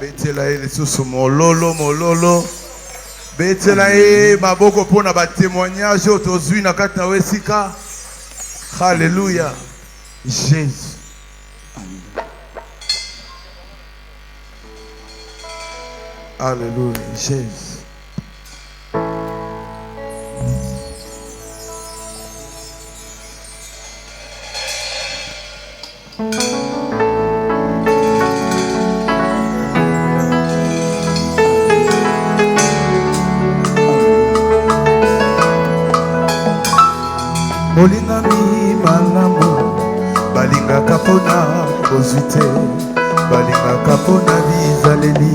Betela e lisusu mololo mololo. Betela e maboko pona ba témoignage otozwi na kati na wesika. Alléluia. Jésus. Alléluia. Jésus. Bolingami malamu balingaka mpona kozwi te balingaka mpona bizaleli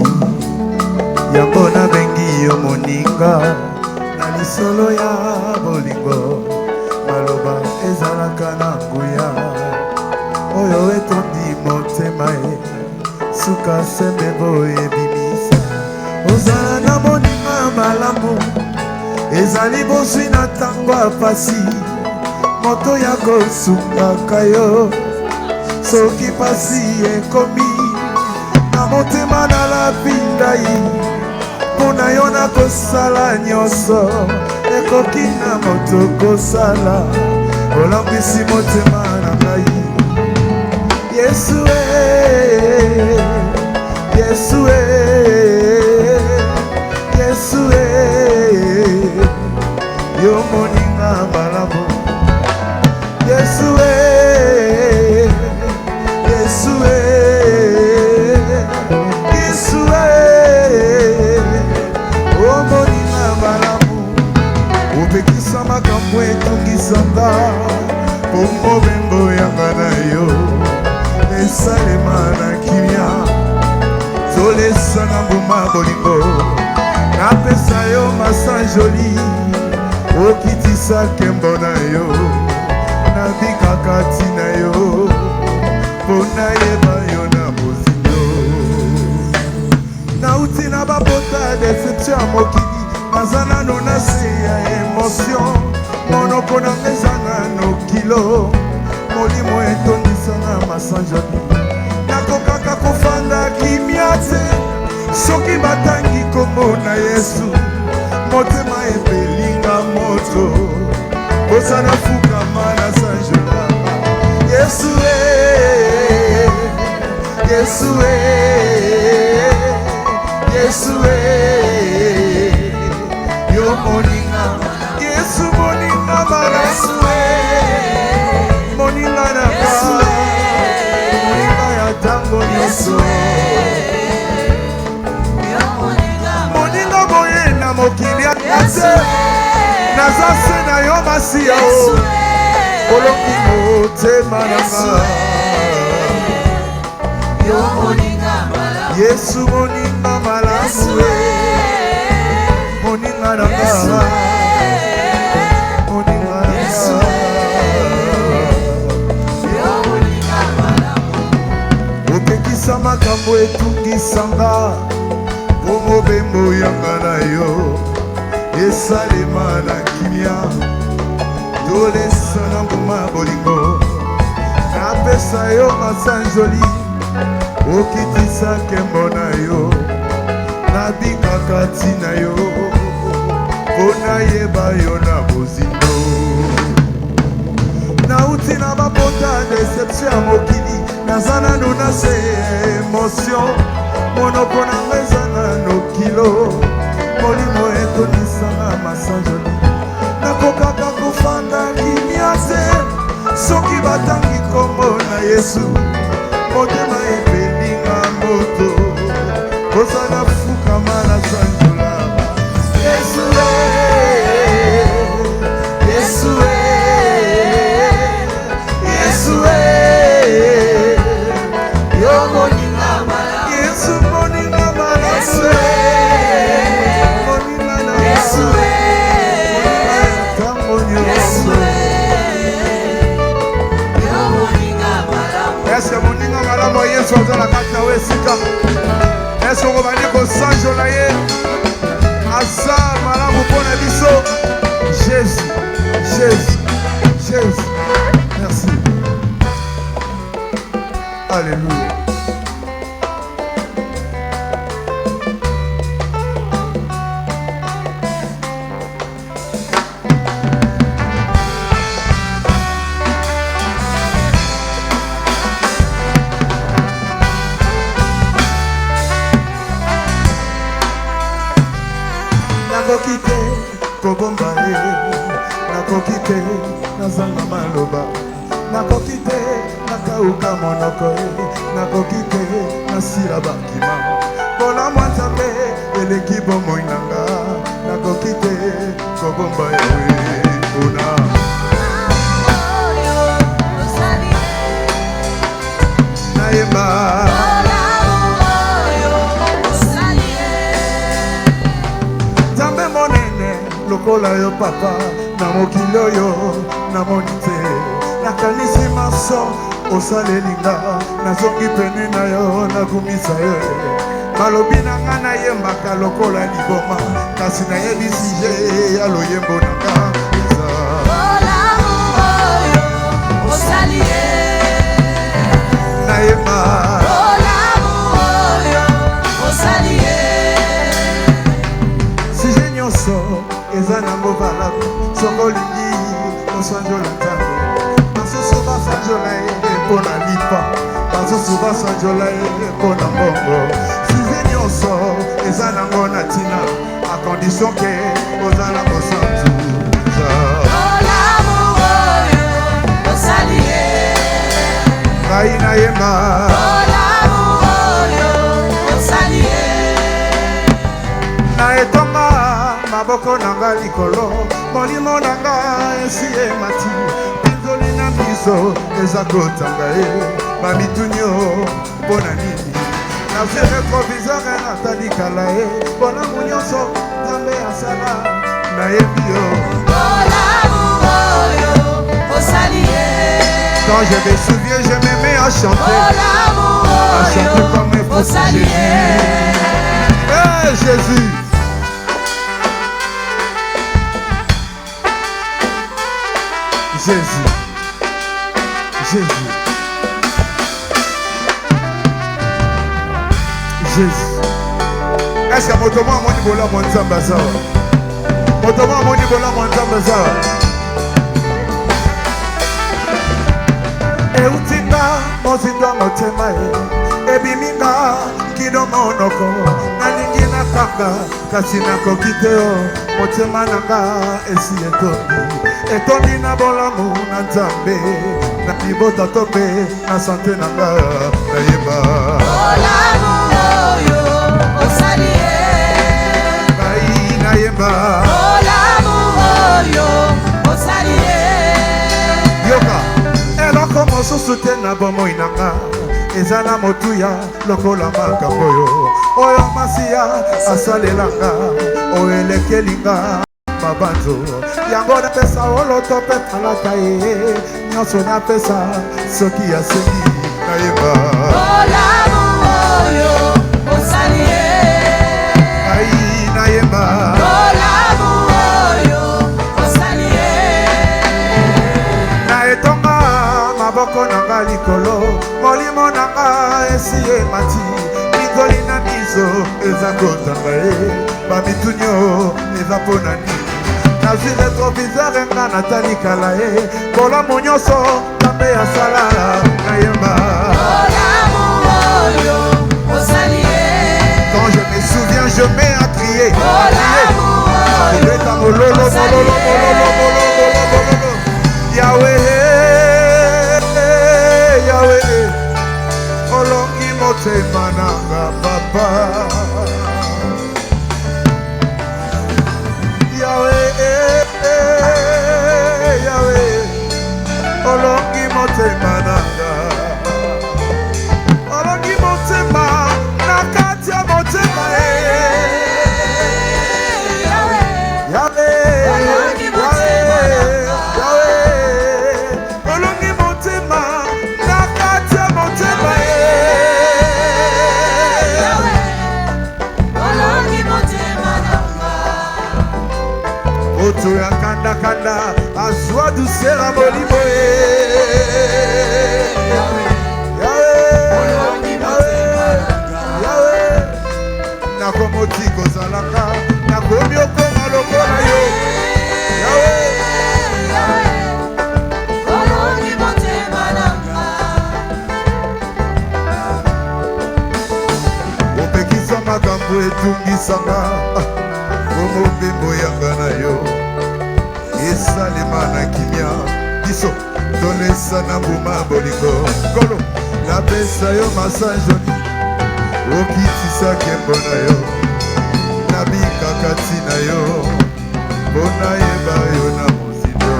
yango nabengi yo moninga na lisolo ya bolingo maloba ezalaka na nguya oyo etondi motema e suka semebo ebimisa ozala na moninga malamu ezali bozwi na ntango ya pasi moto ya kosungaka yo soki pasi ekomi na motema nalapindai mpona yo na kosala nyonso ekoki na moto kosala olambwisi motema na ngai Yesu Yesu Yesu yo moninga malamu Yesu Yesu Yesu o moninga malamu opekisa makambo etungisanga po mobembo yanga na yo esalema na kimia zolesanga mbuma bolingo napesa yo masanjoli okitisa kembo na yo nabikaka tina yo mpona yeba yo na bozindo nauti na babota deception ya mokili naza nano na se ya emotion monoko na eza nano kilo molimo etondisanga masanjoli nakokaka kofanda kimia te soki batangi kombo na Yesu motema ebelinga moto kosana fukama na sanjola Yesu Yesu Yesu yo moninga Yesu moninga malamu moninga na moninga ya tango nyonso moninga boye na mokili ya kase naza se na yo masiya o kolongi motema nanga Yesu moninga malamu moninga nanga moninga nanga opekisa makambo etungisanga po mobembo yanga na yo esalema na kimia tolesana mbuma bolingo napesa yo masanjoli okitisa kembo na yo nabikaka tina yo mpona yeba yo na bozindo nauti na babota deception ya mokili naza nano na se emotion monoko na ngai eza nano kilo molimo etonisanga masanjoli nakokaka kofanda kimia te soki batangi kombo na Yesu motema ebelinga moto kozala fukama na sanjola Yesu Yesu Yesu yo moninga malamu Yesu moninga malamu moninga na Yesu tango nyonso yo moninga malamu Yesu moninga malamu Yesu azala kati na wesika Yesu okobandi kosanjola ye aza malamu mpona biso Jésus Jésus Jésus merci Alléluia nakoki te kobomba ye, nakoki te nazanga maloba, nakoki te nakauka monoko ye, nakoki te nasila bakima mpona mwa nzambe eleki bomoi nanga, nakoki te kobomba ye mpona nayemba nzambe monene lokola yo papa na mokili oyo namoni te, nakanisi maso osalelinga, nazongi pene na yo nakumisa yo, malobi na nga nayembaka lokola liboma, kasi nayebisi je ya loyembo na nga eza nayemba sije nyonso eza nango valabe, songo olingi osanjola nzambe, basusu basanjola ye mpona lipa, basusu basanjola ye mpona mbongo, sije nyonso eza nango na ntina a condition ke ozala mosantu ngai nayemba na etonga maboko nanga likolo, molimo nanga esi emati, pinzoli na miso eza kotanga ye, bamitunyo mpona nini nazie retroviseur natali kala ye, bolamu nyonso nzambe asala nayebi yo quand je me souviens je me mets à chanter comme un fou Jésus. Hey Jésus, Jésus, Jésus, Jésus. Est-ce que motomo amoni bola mwanzamba sawa? Motomo amoni bola mwanzamba sawa? Eutinga mozindo motema ye, ebiminga kido monoko, nalingi nakanga kasi nakoki te yo, motema nanga esi etondi na bolamu na nzambe, na libota to mpe na sante nanga nayeba bolamu oyo osali ye, ngai nayeba bolamu oyo osali ye, yoka eloko mosusu te na bomoi nanga, eza na motuya lokola makambo oyo masiya asalelanga, oyo elekelinga mabanzo yango napesa oloto mpe talata ye, nyonso napesa soki asengi nayeba bolamu oyo osali ye, ngai nayeba bolamu oyo osali ye, na etonga maboko nanga likolo, molimo nanga esi emati, mikoli na miso eza kotanga ye, bamitunyo eza mpona nini, nazwi retroviseur nga natali kala ye, bolamu nyonso nzambe asala nayemba bolamu oyo osali ye, quand je me souviens je mets à crier bolamu oyo osali ye, Yahweh Yahweh olongi motema nanga papa, olongi motema nanga, olongi motema na kati ya motema olongi motema na kati ya motema olongi motema nanga, oto ya kanda kanda azwa dusera molimo nakomoti kozalaka nakomi okoma lokola yo olongi motema nanga, opekisa makambo etungisanga omobembo biso tolesa na mbuma bolingo nkolo napesa yo masanjoni okitisaki mbo na yo nabikaka ntina yo mpona yeba yo na mozindo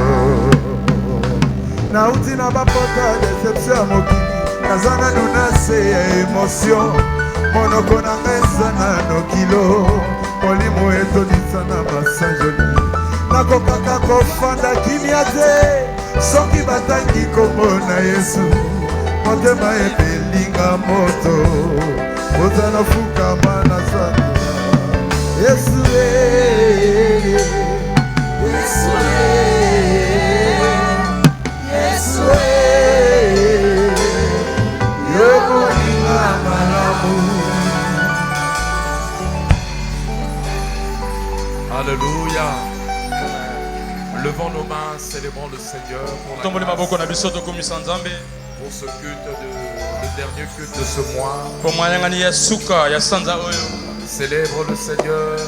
nauti na bapota deception ya mokili naza nanu na se ya emotio monoko na nga eza nano kilo molimo etondisa na masanjoni nakokaka kofanda kimia te soki batangi kombo na yesu motema ebelinga moto ozala fukama na sanza yesu yesu yesu yokolinga malamu. Alléluia. Levons nos mains, célébrons le Seigneur pour ce culte, le dernier culte de ce mois. Célèbre le Seigneur.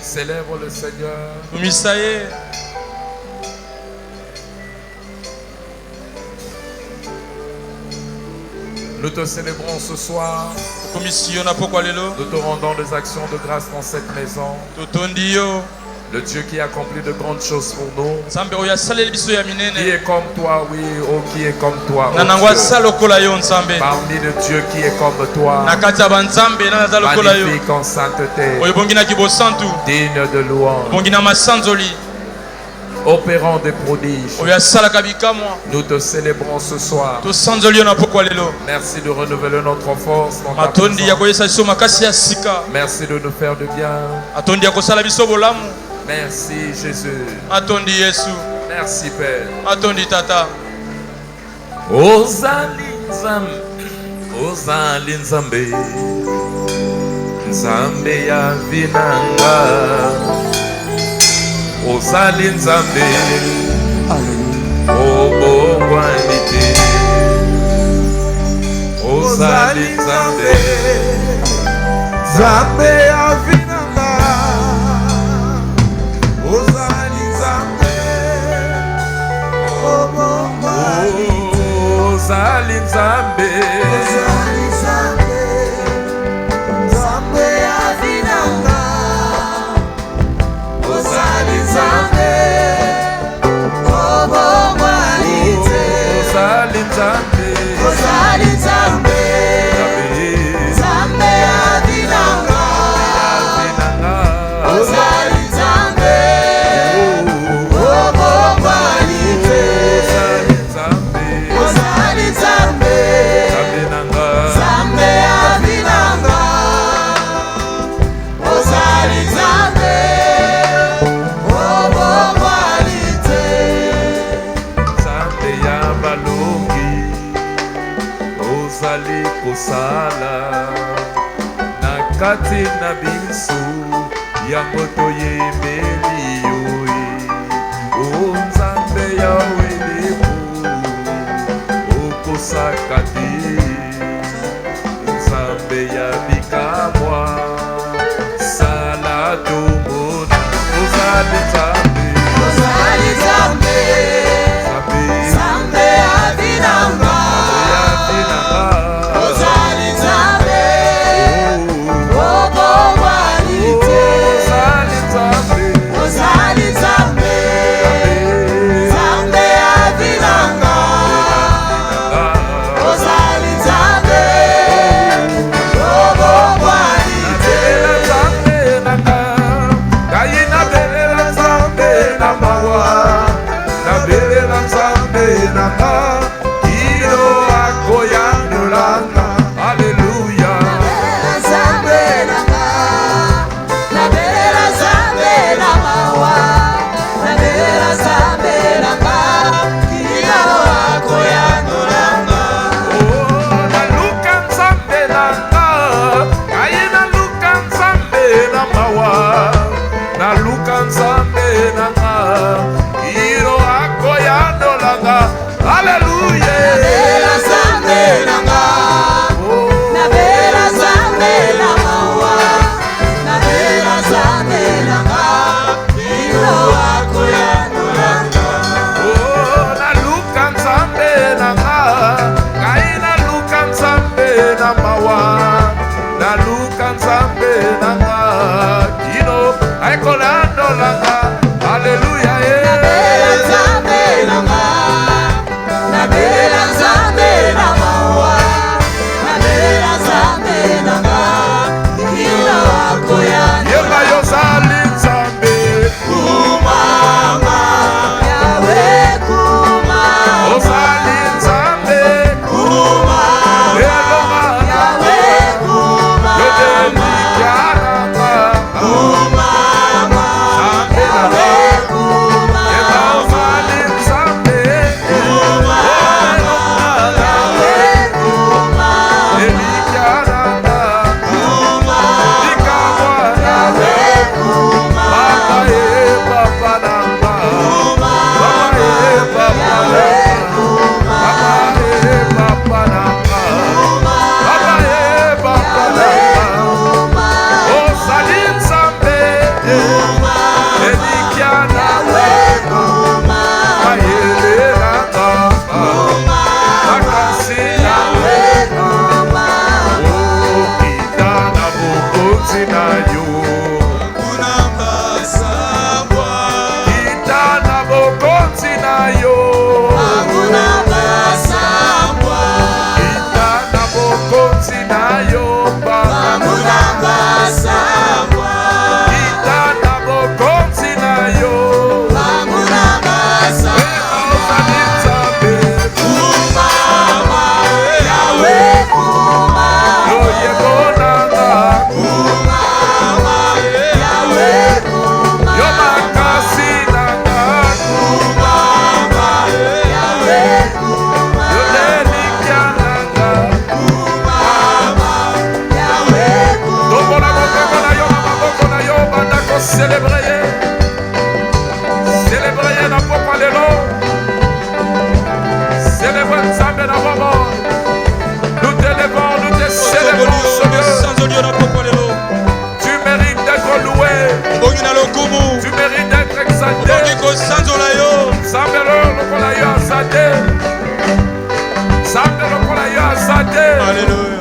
Célèbre le Seigneur. Nous te célébrons ce soir. Nous te rendons des actions de grâce dans cette maison. Le Dieu qui accomplit de grandes choses pour nous. Qui est comme toi, oui, oh, qui est comme toi, oh Dieu. Parmi le Dieu qui est comme toi. Magnifique en sainteté. Digne de louange. Opérant des prodiges. Nous te célébrons ce soir. Merci de renouveler notre force dans ta présence. Merci de nous faire du bien. Merci Jésus. Merci Père. Ozali Nzambe, Nzambe ya vinanga. Ozali Nzambe, obongwani te. Ozali Nzambe, Nzambe ya vinanga. Ozali Nzambe, obongwani te. Ozali Nzambe, Ozali Nzambe, Nzambe ya vinanga. Ozali Nzambe, obongwani te. Ozali Nzambe, Ozali Nzambe, Nzambe ya vinanga. Ozali Nzambe, obongwani te. Ozali Nzambe, Nzambe ya vinanga. Ozali Nzambe, ozali kosala na kati na biso yango toyembeli yo o Nzambe yawe lebu okosaka te Nzambe ya bikamwa sala tomona ozali Nzambe, ozali Nzambe, Nzambe ya vinanga. Ozali Nzambe, obongwani te. Ozali Nzambe, Ozali Nzambe, Nzambe ya vinanga. Ozali Nzambe, obongwani te. Kaina belela Nzambe na mawa, na belela Nzambe na ka. Hallelujah. azate. Sambe lokola yo azate. Alléluia.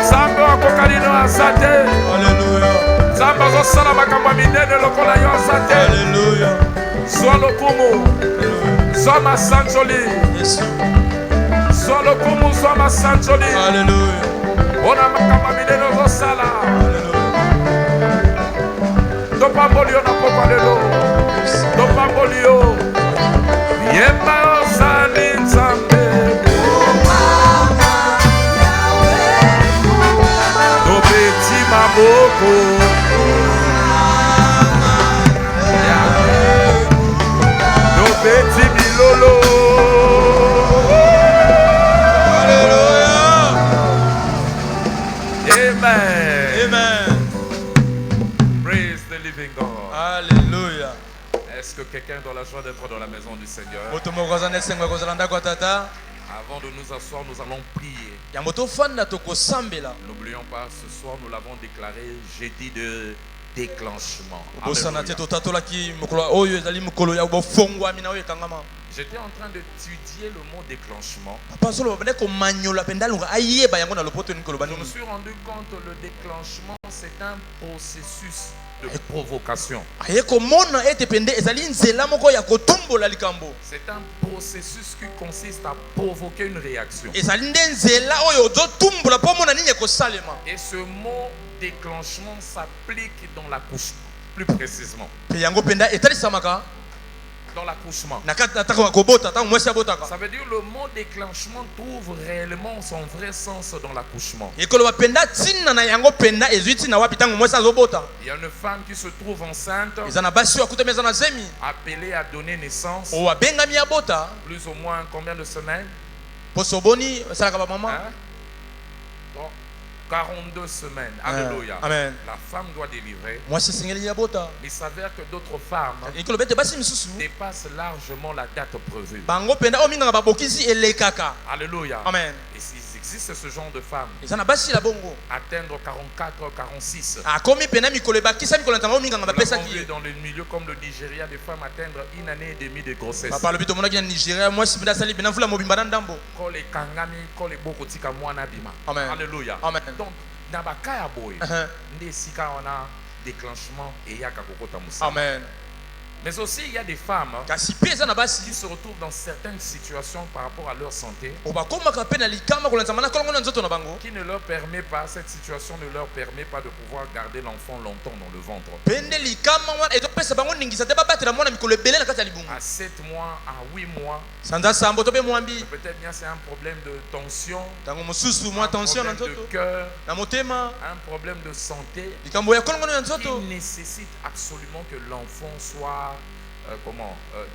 Sambe akokalino azate. Alléluia. Sambe azosala makambo minene lokola yo azate. Alléluia. Zwa lokumu. Zwa masanjoli. Yes. Zwa lokumu, zwa masanjoli. Alléluia. Ona makambo minene ozosala. Topamboli yo na pokwa lelo. Topamboli yo. Yemba ozali nzambe. Tobeti maboko. Tobeti bilolo. Amen. Amen. Praise the living God. Alléluia. Est-ce que quelqu'un a la joie d'être dans la maison du Seigneur? Avant de nous asseoir, nous allons prier. N'oublions pas, ce soir, nous l'avons déclaré jeudi de déclenchement. J'étais en train d'étudier le mot déclenchement. Je me suis rendu compte que le déclenchement, c'est un processus de provocation. C'est un processus qui consiste à provoquer une réaction. Et ce mot déclenchement s'applique dans l'accouchement, plus précisément. Dans l'accouchement. Ça veut dire que le mot déclenchement trouve réellement son vrai sens dans l'accouchement. Il y a une femme qui se trouve enceinte, appelée à donner naissance. Plus ou moins combien de semaines? 42 semaines. Alléluia. Amen. La femme doit délivrer. Il s'avère que d'autres femmes dépassent largement la date prévue. Alléluia. Amen. Et s'il existe ce genre de femmes, atteindre 44, 46. On l'a vu dans les milieux comme le Nigeria, des femmes atteindre 1 année et demie de grossesse. Alléluia. Amen. Donc, dans le cas où on a déclenchement et Amen. mais aussi il y a des femmes qui se retrouvent dans certaines situations par rapport à leur santé qui ne leur permet pas, cette situation ne leur permet pas de pouvoir garder l'enfant longtemps dans le ventre. À 7 mois, à 8 mois, peut-être bien c'est un problème de tension, un problème de cœur, un problème de santé qui nécessite absolument que l'enfant soit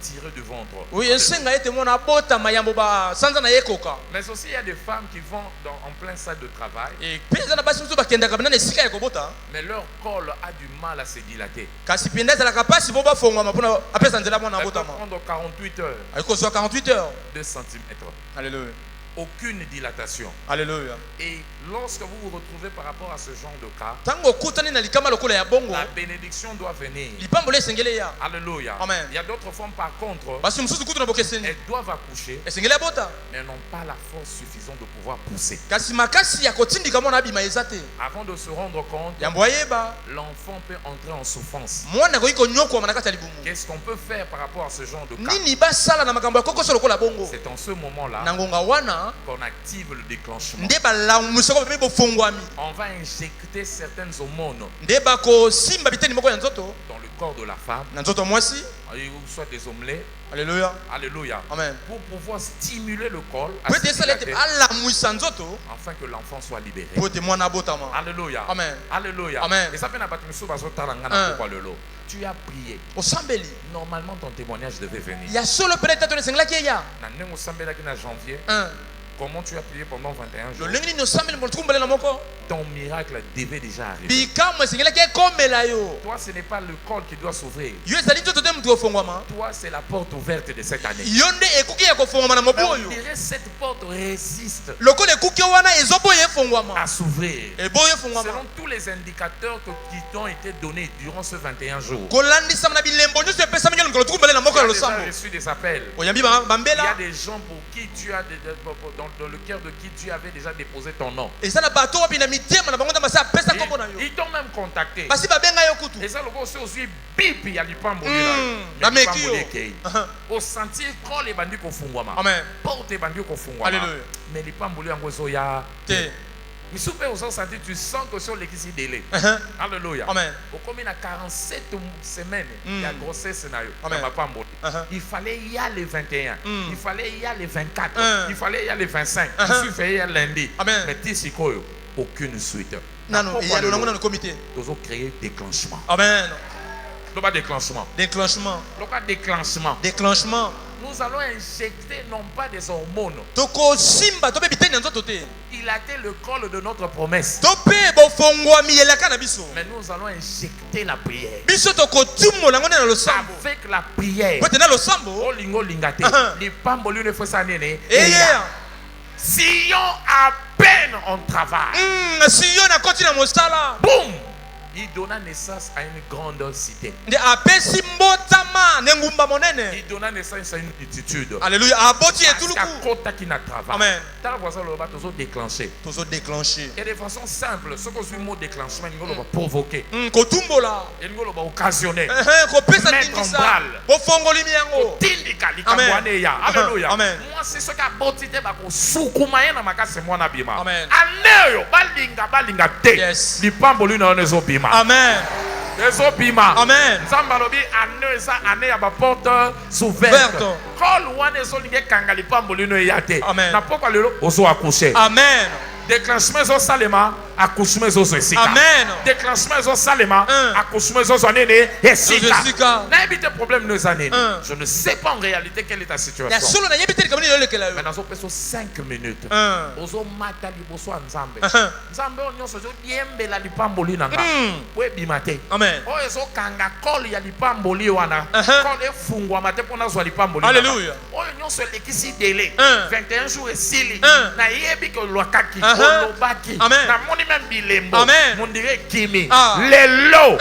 tiré du ventre. Mais aussi il y a des femmes qui vont en plein salle de travail, mais leur col a du mal à se dilater. Elle peut prendre 48 heures, 2 cm. Alléluia. Aucune dilatation. Alléluia. Et lorsque vous vous retrouvez par rapport à ce genre de cas, la bénédiction doit venir. Alléluia. Amen. Il y a d'autres femmes par contre, elles doivent accoucher, mais n'ont pas la force suffisante de pouvoir pousser. Avant de se rendre compte, l'enfant peut entrer en souffrance. Qu'est-ce qu'on peut faire par rapport à ce genre de cas? C'est en ce moment-là qu'on active le déclenchement. On va injecter certaines hormones dans le corps de la femme, soit des omelets. Alléluia. Alléluia. Amen. Pour pouvoir stimuler le corps afin que l'enfant soit libéré. Alléluia. Amen. Alléluia. Amen. Et ça fait tu as prié. Normalement ton témoignage devait venir. Janvier. Comment tu as prié pendant 21 jours? ton miracle devait déjà arriver. bikamwe esengelaki ekomela yo Toi, ce n'est pas le col qui doit s'ouvrir. yo ezali nzoto te moto kofungwama Toi, c'est la porte ouverte de cette année. yo nde ekuki ya kofungwama na mobu Mais on oyo dirait cette porte résiste lokola ekuki wana ezoboya efungwama à s'ouvrir. eboya efungwama Selon tous les indicateurs qui t'ont été donnés durant ce 21 jours. kolandisama na bilembo nyonso epesami nyonso mikolo tukumbele na Tu moko as ya déjà losambo reçu des appels. oyambi Il y a bambela des gens pour qui tu as dans le cœur de qui tu avais déjà déposé ton nom. eza na bato wapi na mitema na bango nde basi apesa kombo na yo Ils t'ont même contacté. basi babenga yo kutu Et ça, le gars aussi aux yeux bip, il y a du pain na meki yo au sentir quand les bandits qu'on font amen porte les bandits qu'on font alléluia mais les pamboli en gros ya te mais soupe aux gens sentir tu sens que sur l'église délai alléluia amen au combien à 47 semaines il y a grossesse scénario amen il fallait y aller 21 il fallait y aller 24 il fallait y aller 25 il suffit y aller lundi amen mais d'ici quoi aucune suite non il y a le comité ils ont créé déclenchement amen le bas déclenchement déclenchement le bas déclenchement déclenchement nous allons injecter non pas des hormones. tokosimba tope biteni ya nzoto te Il a été le col de notre promesse. tope bofongwami elaka na biso Mais nous allons injecter la prière. biso tokotumola yango nde na losambo Avec la prière. po ete na losambo Olingo lingate. Lipamboli ne faut ça nene. eya Si on à peine on travaille. si yo nakoti na mosala Boum! Il donna naissance à une grande cité. nde apesi mbotama ne ngumba monene Il donna naissance à une multitude. alleluya aboti Parce qu'à etuluku Kota qui n'a travail. amen T'as la voisin le bateau déclenché. tozodéclenche Et de façon simple, ce qu'on suit le mot déclenchement, il va provoquer. kotumbola Il va occasionner. kopesa Mettre en ndingisa balle. bofongolimi yango Tindika Amen. likamwane ya. Alléluia. Amen. Moi c'est ce qu'a botité ba ko sukuma ye na makase mwana bima. Amen. Aneyo balinga te. Yes. Lipamboli na nezo bima. amen Ezo bima. amen Nzamba lobi aneyo eza ane ya ba porte ouverte. Verte. Call wana ezo linge kanga lipamboli no ya te. Amen. Na pokwa lelo ozo accoucher. amen Déclenchement ezo salema, accouchement ezo esika. amen Déclenchement ezo salema, accouchement ezo nene Esika. esika. Na ebite problème no zanene. Je ne sais pas en réalité quelle est ta ya situation. solo nayebi te likambo nini yolekela yo Mais dans un 5 minutes. Ozo mata liboso ya Nzambe. Nzambe o nyonso zo diembela lipamboli na nga. Po ebima te. amen O ezo kanga col ya lipamboli wana. Col efungwama te mpona zwa lipamboli. Alléluia. Oyo nyonso elekisi délai. 21 jours esili. Na yebi ke olwakaki. Olobaki. Amen. Na moni même bilembo. Amen. Mondire kimi. Ah. Lelo.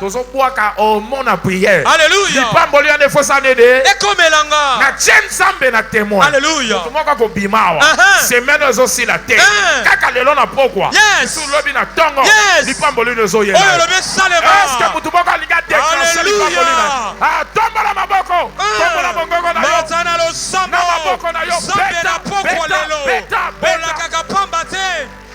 Tozo bwaka omona prière. Alléluia. Lipamboli ane fosa nede. ekomelanga Na tien Nzambe na témoin. Alléluia. Moto moko akobima awa. Semaine ezosila te. Kaka lelo na pokwa. Yes. Biso lobi na tongo. Yes. Lipamboli ezoyela. oyo lobi esalema Est-ce que mutu moko alinga déclencher Alléluia. lipamboli na? Ah, tombola maboko. Tombola mongoko na yo. mata na losambo Na maboko na yo. Nzambe Beta, na pokwa beta, lelo beta, beta. olakaka pamba te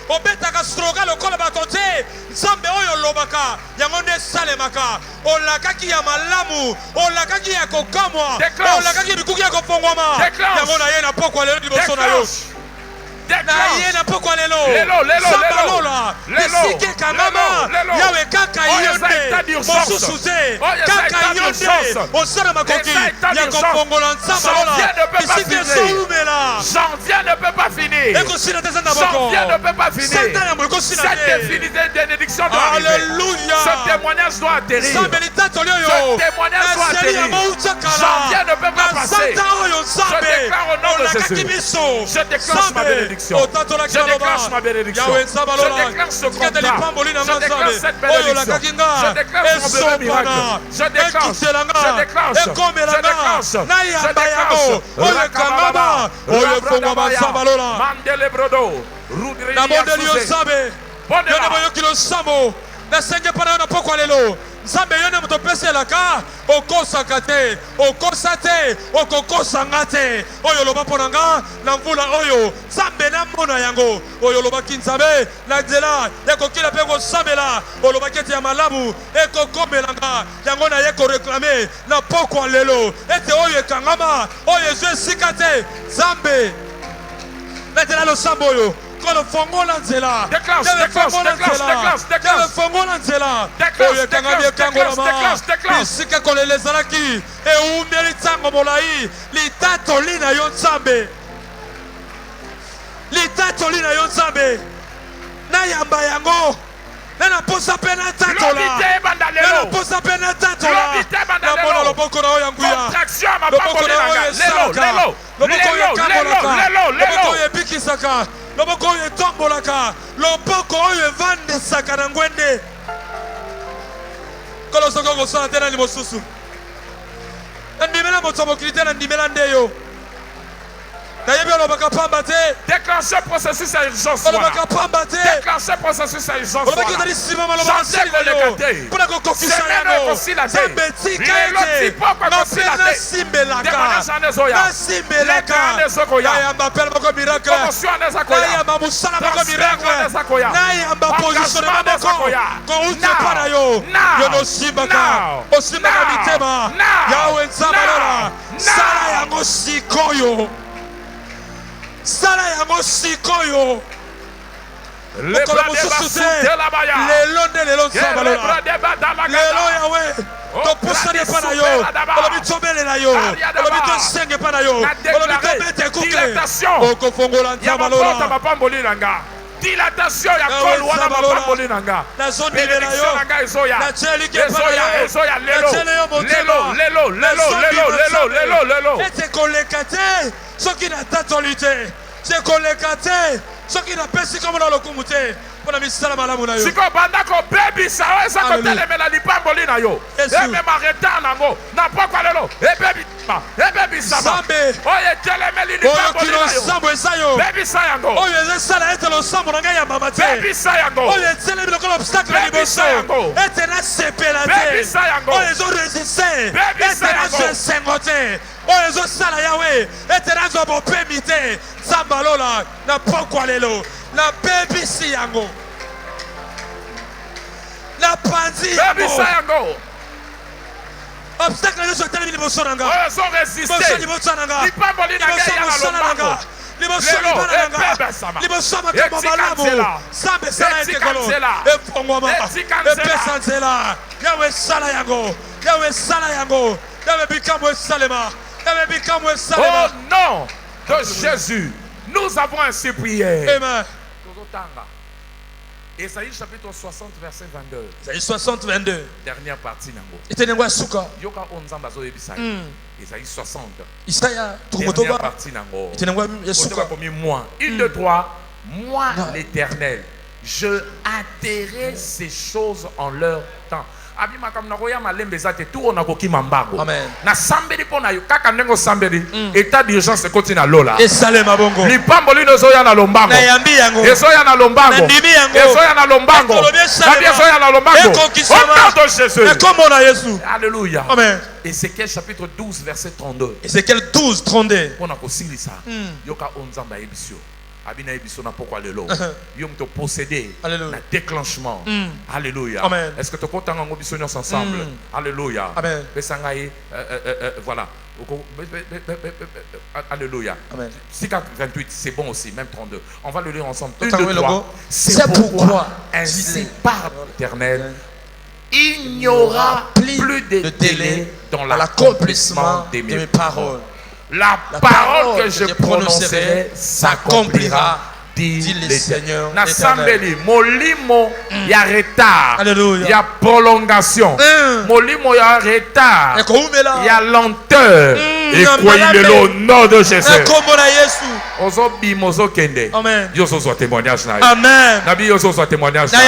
obetaka stroga lokola bato te nzambe oyo olobaka yango nde esalemaka olakaki ya malamu olakaki ya kokamwa Déclenche. olakaki bikuki ya kofongwama Déclenche. yango na ye na pokwa lelo liboso na yo Déclenche. na ye Déclenche. na pokwa lelo Lelo, lelo, sambalola lelo. bisika ekangama Lelo, lelo. yawe kaka Oyo yo eza état nde d'urgence. mosusu te Oyo eza kaka état yo d'urgence. nde osala makoki Eza état ya d'urgence. kofongola nsambalola Janvier ne peut pas bisika finir. ezoumela Janvier ne peut pas finir. ekosila te eza na moko Janvier ne peut pas finir. santa yambo ekosila Cette te définitive bénédiction doit arriver. Alléluia. Ce témoignage doit atterrir. nzambe litatoli oyo Ce témoignage doit naseli atterrir. yango uta Janvier ne peut pas kala passer. na santa oyo nzambe Je déclare au nom de olakaki Jésus. biso Je déclenche ma bénédiction. otatolaki Je déclenche ma bénédiction. yawe nzambe Je alola déclenche ce tikata contrat. lipamboli na Je déclenche cette nzambe bénédiction. oyo olakaki nga Je déclenche mon bébé miracle. esopana Je déclenche. ekitelanga Je déclenche. Je ekomelanga déclenche. nayamba Je yango déclenche. oyo ekangama oyo efongwama nzambe alola Mandele brodo. Rudri nabondeli yo Yasuze. nzambe Bondela. yo nde boyoki losambo nasenge mpa na yo na pokwa lelo nzambe yo nde moto opesi elaka okosaka te okosa te okokosanga te oyo oloba mpo na nga na mvula oyo nzambe namona yango oyo olobaki nzambe na nzela ekokila mpe kosambela olobaki ete ya malamu ekokomelanga yango naye koreklame na pokwa lelo ete oyo ekangama oyo ezwi esika te nzambe na nzela losambo oyo fongola nzela Déclenche, déclenche, déclenche, déclenche, déclenche. fongola nzela Déclenche, oyo ekangami déclenche, ekangolama déclenche, déclenche. bisika kolela ezalaki ewumeli ntango molai litatoli na yo nzambe litatoli na yo nzambe nayamba yango nana posa pe na tatola nana posa pe na tatola namona loboko na oyo yanguya loboko na oyo esalaka loboko oyo ekambolaka loboko oyo ebikisaka loboko oyo etombolaka loboko oyo evandisaka na ngwende kolo soki okosala te nani mosusu nandimela moto ya mokili te nandimela nde yo nayebi olobaka pamba te Déclenchez processus à urgence. olobaka pamba te Déclenchez processus à urgence. olobaki ozali nsima maloba asili na yo mpona kokokisa yango nzambe tika ete mape nasimbelaka nayamba pele moko miracle nayamba mosala moko miracle nayamba positionnement moko kouti epa na yo yo nosimbaka osimbaka mitema yawe nzambe alola sala yango sikoyo sala yango sikoyo mokolo mosusu te lelo nde lelo nzambe alola lelo yawe topusani epa na yo olobi tobelela yo olobi tosenge epa na yo olobi tobete kuke okofongola nzambe alola dilatation ya kol wana mapamboli nanga nazondimela yo natyeliki epa na yo ete koleka te soki natatoli te te koleka te soki napesi kombo na lokumu te mpona misala malamu na yo siko banda kobebisa oyo eza kotelemela lipamboli na yo emema retard nango na pokwa lelo ebebisama oyo etelemeli lipamboli na yo losambo eza yo bebisa yango oyo ezosala ete losambo na ngai yambama te bebisa yango oyo etelemi lokola obstacle na liboso ete nasepela te oyo ezoresiste ete nazwa esengo te oyo ezosala yawe ete nazwa bopemi te nzambe alola na pokwa lelo nabebisi yango napanzi yango obstacle nyonso etelemi liboso na nga liboso liboso na nga liboso mosala na nga liboso libana na nga liboso makambo malamu nzambe esala etekolo efongwama epesa nzela yawe esala yango yawe esala yango yawe bikambo esalema yawe bikambo esalema. Au nom de Jésus nous avons ainsi prié. Amen. Ésaïe chapitre 60 verset 22. Ésaïe 60 22. Dernière partie nango. Etenengwa suka. Yoka onzamba zo ebisa. Ésaïe 60. Isaya tukumotoba. Dernière partie nango. Etenengwa suka. Moi, 1 2 3. Moi l'Éternel, je hâterai ces choses en leur temps. Abima kam na koya malembe zate tout on a koki mambango. Amen. Na sambeli pona yo kaka nengo sambeli état d'urgence continue lola. Et salema bongo. Li pamboli no zoya na lombango. Na yambi yango. Ezoya na lombango. Ndimi yango. Ezoya na lombango. Na ezoya na lombango. Au nom de Jésus. Et comme on a Jésus. Alléluia. Amen. Ézéchiel chapitre 12 verset 32. Ézéchiel 12 32. On a kosili ça. Yoka onzamba ebisio. Abina ebiso na pokwa lelo. Yom to posséder na déclenchement. Alléluia. Est-ce que tu comptes en ambition ensemble? Alléluia. Amen. Voilà. Alléluia. Amen. 28, c'est bon aussi, même 32. On va le lire ensemble. C'est pourquoi ainsi par l'Éternel, il n'y aura plus de délai dans l'accomplissement de mes paroles. La parole que je prononcerai s'accomplira, dit le Seigneur. Nasambeli, molimo ya retard, ya prolongation, molimo ya retard, ya lenteur, et quoi il est le nom de Jésus. Ozobi mozo kende. Amen. Yoso soit témoignage là. Amen. Nabi yoso soit témoignage là.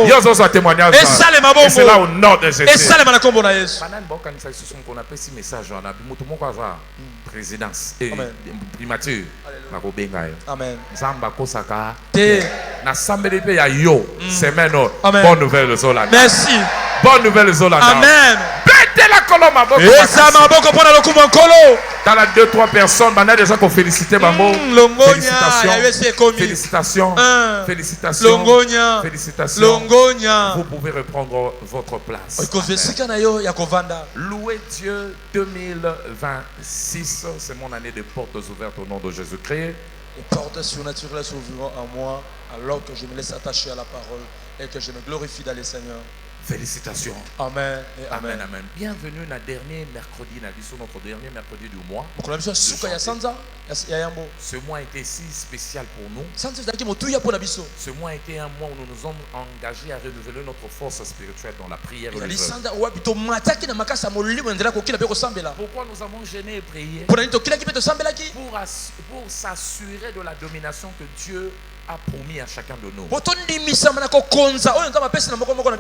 Yoso soit témoignage là. Et c'est là au nom de Jésus. Banan boka nisa isusu qu'on appelle si message on a mutu moko aza présidence et primature na ko benga yo. Amen. Zamba kosaka te na sambeli pe ya yo semaine. Bonne nouvelle zola. Merci. Bonne nouvelle zola. Amen. Bête la colombe boko. Et ça m'a beaucoup pour le coup mon colo. Dans la 2-3 personnes, on a déjà qu'on féliciter Bango. Félicitations. Félicitations. Félicitations. Longonia. Félicitations. Longonia. Vous pouvez reprendre votre place. Louez Dieu 2026. C'est mon année de portes ouvertes au nom de Jésus-Christ. Les portes surnaturelles s'ouvriront à moi alors que je me laisse attacher à la parole et que je me glorifie dans le Seigneur. Félicitations. Amen et Amen, amen. amen. Bienvenue na dernier mercredi, notre dernier mercredi du mois. Mokolo biso suka ya sanza ya yambo. Ce mois a été si spécial pour nous. Sanza zaki motuya pour la biso. Ce mois a été un mois où nous nous sommes engagés à renouveler notre force spirituelle dans la prière et le Ali jeûne. sanza wa bito mataki na makasa molimo ndela ko kila pe ko sambela. Pourquoi nous avons gêné et prié? Pour nito kila ki pe to sambela ki. Pour s'assurer de la domination que Dieu a promis à chacun de nous. Pour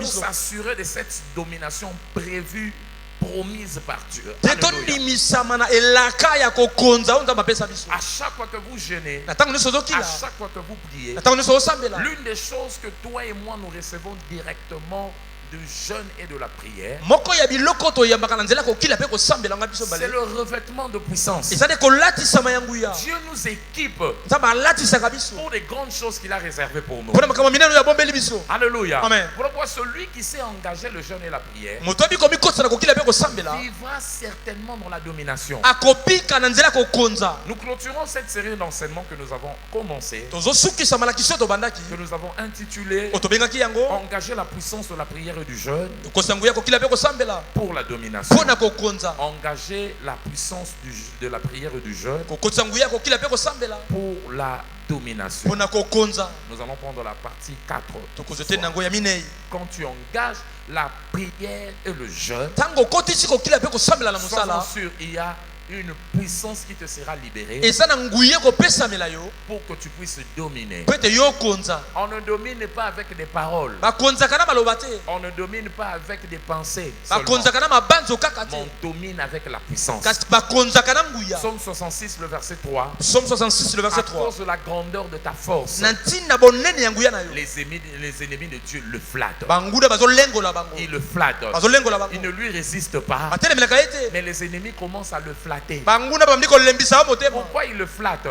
s'assurer de cette domination prévue, promise par Dieu. Alléluia. À chaque fois que vous jeûnez, à chaque fois que vous priez, l'une des choses que toi et moi nous recevons directement du jeûne et de la prière, c'est le revêtement de puissance. Dieu nous équipe pour les grandes choses qu'il a réservées pour nous. Alléluia. Amen. Pourquoi celui qui s'est engagé le jeûne et la prière vivra certainement dans la domination. Nous clôturons cette série d'enseignements que nous avons commencé, que nous avons intitulé Engager la puissance de la prière et du jeûne pour la domination. Engager la puissance de la prière et du jeûne pour la domination. Nous allons prendre la partie 4. Quand tu engages la prière et le jeûne, sois sûr, il y a une puissance qui te sera libérée pour que tu puisses dominer. On ne domine pas avec des paroles. On ne domine pas avec des pensées seulement. On domine avec la puissance. Psaume 66, le verset 3. À cause de la grandeur de ta force, les ennemis de Dieu le flattent. Ils le flattent. Ils ne lui résistent pas. Mais les ennemis commencent à le flatter. Pourquoi il le flatte?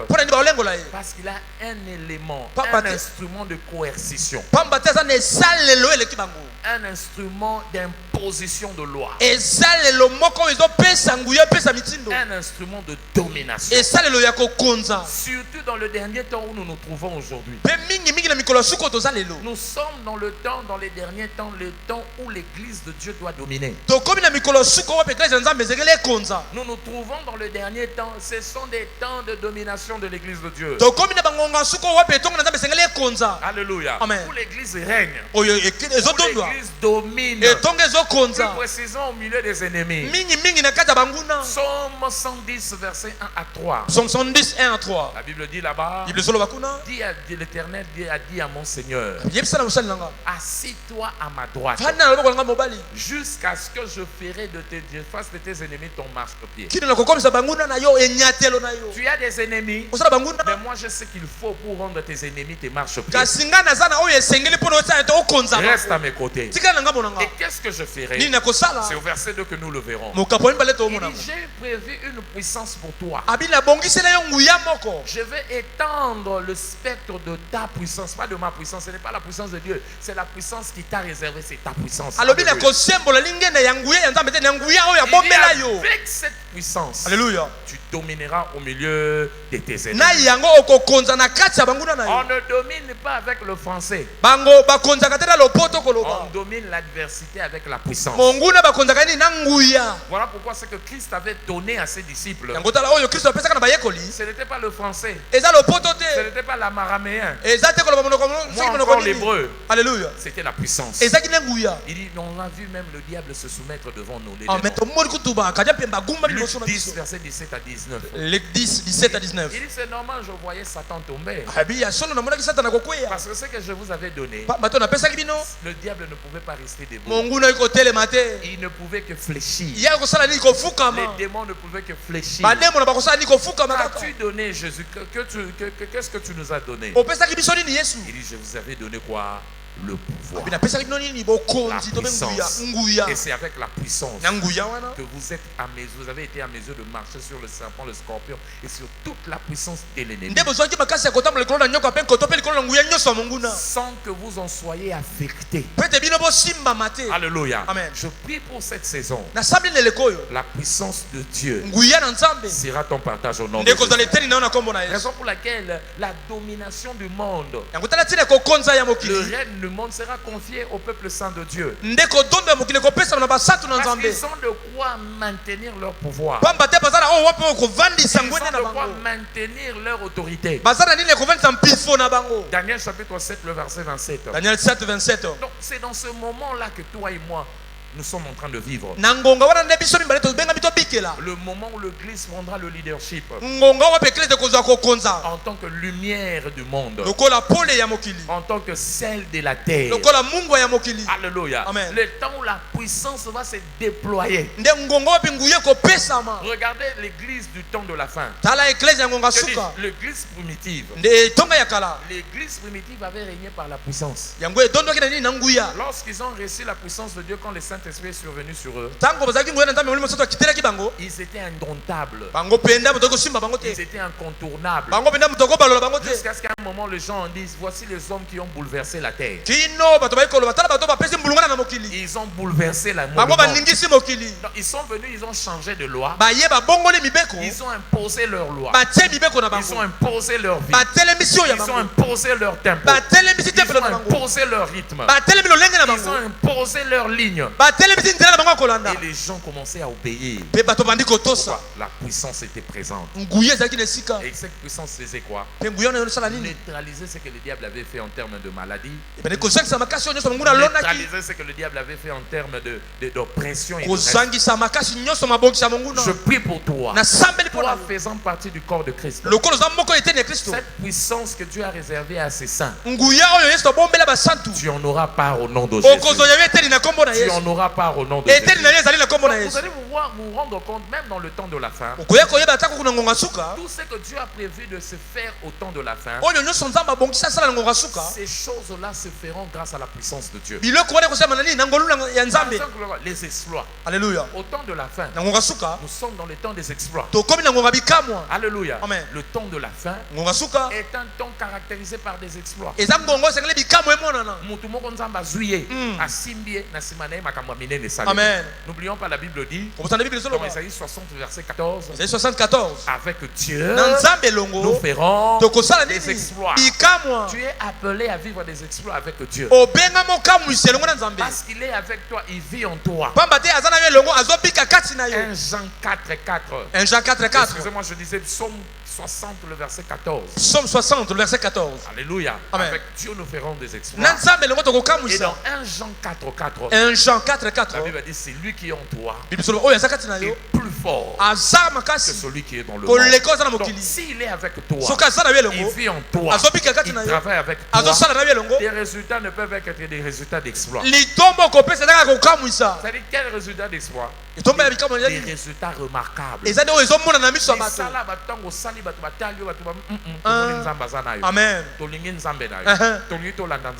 Parce qu'il a un élément, un instrument de coercition, un instrument d'imposition de loi, un instrument de domination. Surtout dans le dernier temps où nous nous trouvons aujourd'hui. Nous sommes dans le temps, dans les derniers temps, le temps où l'église de Dieu doit dominer. Nous nous trouvons dans le dernier temps, ce sont des temps de domination de l'église de Dieu. Alléluia. Amen. Où l'église règne, où l'église domine, plus précisément au milieu des ennemis. Psaume 110, verset 1 à 3. Psaume 110, 1 à 3. La Bible dit là-bas, l'Éternel a dit à mon Seigneur, assis-toi à ma droite jusqu'à ce que je fasse de tes ennemis ton marche-pied. Tu as des ennemis, mais moi je sais qu'il faut pour rendre tes ennemis tes marche-pieds. Reste à mes côtés. Et qu'est-ce que je ferai? C'est au verset 2 que nous le verrons. Il dit, j'ai prévu une puissance pour toi. Je vais étendre le spectre de ta puissance, pas de ma puissance. Ce n'est pas la puissance de Dieu, c'est la puissance qui t'a réservée, c'est ta puissance. Avec cette puissance, Alléluia, tu domineras au milieu de tes ennemis. On ne domine pas avec le français. On domine l'adversité avec la puissance. Voilà pourquoi c'est que Christ avait donné à ses disciples. Ce n'était pas le français, ce n'était pas l'amaraméen, encore l'hébreu. Alléluia. C'était la puissance. Il dit, on a vu même le diable se soumettre devant nous. Les démons. Luc 10, verset 17 à 19. Luc 10, 17 à 19. Il dit, c'est normal, je voyais Satan tomber. Parce que ce que je vous avais donné, le diable ne pouvait pas rester debout. Il ne pouvait que fléchir. Les démons ne pouvaient que fléchir. Qu'as-tu donné, Jésus? Qu'est-ce que tu nous as donné? Il dit, je vous avais donné quoi? Le pouvoir, la puissance. Et c'est avec la puissance que vous avez été à mesure de marcher sur le serpent, le scorpion et sur toute la puissance de l'ennemi, sans que vous en soyez affectés. Alléluia. Amen. Je prie pour cette saison. La puissance de Dieu sera ton partage au nom de Jésus. Raison pour laquelle la domination du monde, le règne le monde sera confié au peuple saint de Dieu. Parce Parce qu'ils ont de quoi maintenir leur pouvoir. Ils ont de quoi maintenir leur autorité. Daniel chapitre 7, le verset 27. Daniel 7, 27. Donc c'est dans ce moment-là que toi et moi, nous sommes en train de vivre. Le moment où l'Église prendra le leadership en tant que lumière du monde, en tant que sel de la terre. Alléluia. Amen. Le temps où la puissance va se déployer. Regardez l'Église du temps de la fin. L'Église primitive. L'Église primitive avait régné par la puissance. Lorsqu'ils ont reçu la puissance de Dieu, quand le Saint-Esprit est survenu sur eux, ils étaient indomptables. Ils étaient incontournables. Jusqu'à ce qu'à un moment, les gens disent: voici les hommes qui ont bouleversé la terre. Ils ont bouleversé la monde. Ils sont venus, ils ont changé de loi. Ils ont imposé leur loi. Ils ont imposé leur vie. Ils ont imposé leur tempo. Ils ont imposé leur rythme. Ils ont imposé leur ligne. Et les gens commençaient à obéir. Pourquoi? La puissance était présente. Et cette puissance faisait quoi? Neutraliser ce que le diable avait fait en termes de maladie. Neutraliser ce que le diable avait fait en termes d'oppression et de reste. Je prie pour toi. Toi faisant partie du corps de Christ. Cette puissance que Dieu a réservée à ses saints, tu en auras part au nom de Jésus. Tu en auras part au nom de Jésus. Vous allez vous rendre compte, même dans le temps de la fin, tout ce que Dieu a prévu de se faire au temps de la fin, ces choses-là se feront grâce à la puissance de Dieu. Les exploits. Alléluia. Au temps de la fin, nous sommes dans le temps des exploits. Alléluia. Amen. Le temps de la fin est un temps caractérisé par des exploits. Amen. N'oublions pas, la Bible dit dans Isaïe 60 verset 14, avec Dieu nous ferons des exploits. Tu es appelé à vivre des exploits avec Dieu. Parce qu'il est avec toi, il vit en toi. 1 Jean 4:4. Excusez-moi, je disais psaume 60 le verset 14. Psaume 60 le verset 14. Alléluia. Amen. Avec Dieu nous ferons des exploits. Et dans 1 Jean 4:4, 1 Jean 4:4, la Bible dit: c'est lui qui est en toi est plus fort que celui qui est dans le monde. Donc s'il est avec toi, il vit en toi, il travaille avec toi, tes résultats ne peuvent être des résultats d'exploit. C'est-à-dire quel résultat d'exploit? Des résultats remarquables. Amen.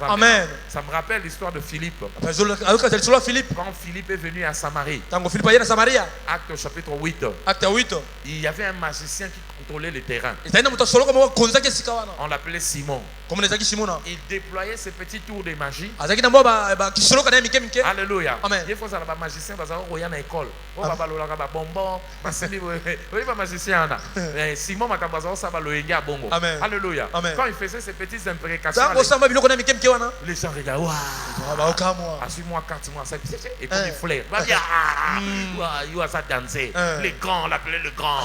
Amen. Ça me rappelle l'histoire de Philippe. Quand Philippe est venu à Samarie, Acte chapitre 8, il y avait un magicien qui contrôlait le terrain. On l'appelait Simon. Il déployait ses petits tours de magie. Alléluia. Il faut savoir que magicien va à l'école. Simon Alléluia. Quand il faisait ses petites imprécations, les gens regardaient. Suis-moi 4 mois. Et puis il flaire. Il va danser. Les grands, on l'appelait le grand.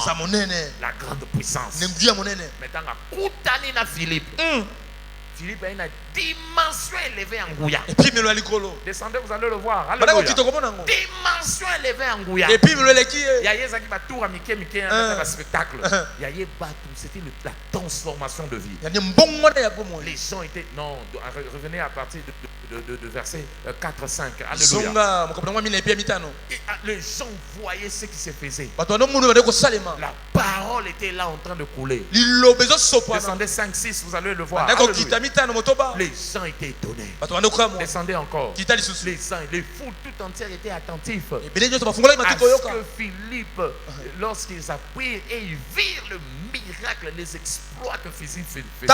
La grande puissance. Maintenant, Philippe. Philippe a une dimension élevée en Gouya. Descendez, vous allez le voir. Alléluia. Dimension élevée en Gouya. Il y a des tours à Mickey, un spectacle. Il y a des bateaux. C'était la transformation de vie. Les gens étaient. Non, revenez à partir de verset 4-5. Alléluia. Les gens voyaient ce qui se faisait. La parole était là en train de couler. Descendez 5-6, vous allez le voir. Alléluia. Les gens étaient étonnés. Descendez encore. Les gens, les foules tout entières étaient attentifs à ce que Philippe, lorsqu'ils apprirent et ils virent le miracle, les exploits que Philippe faisait.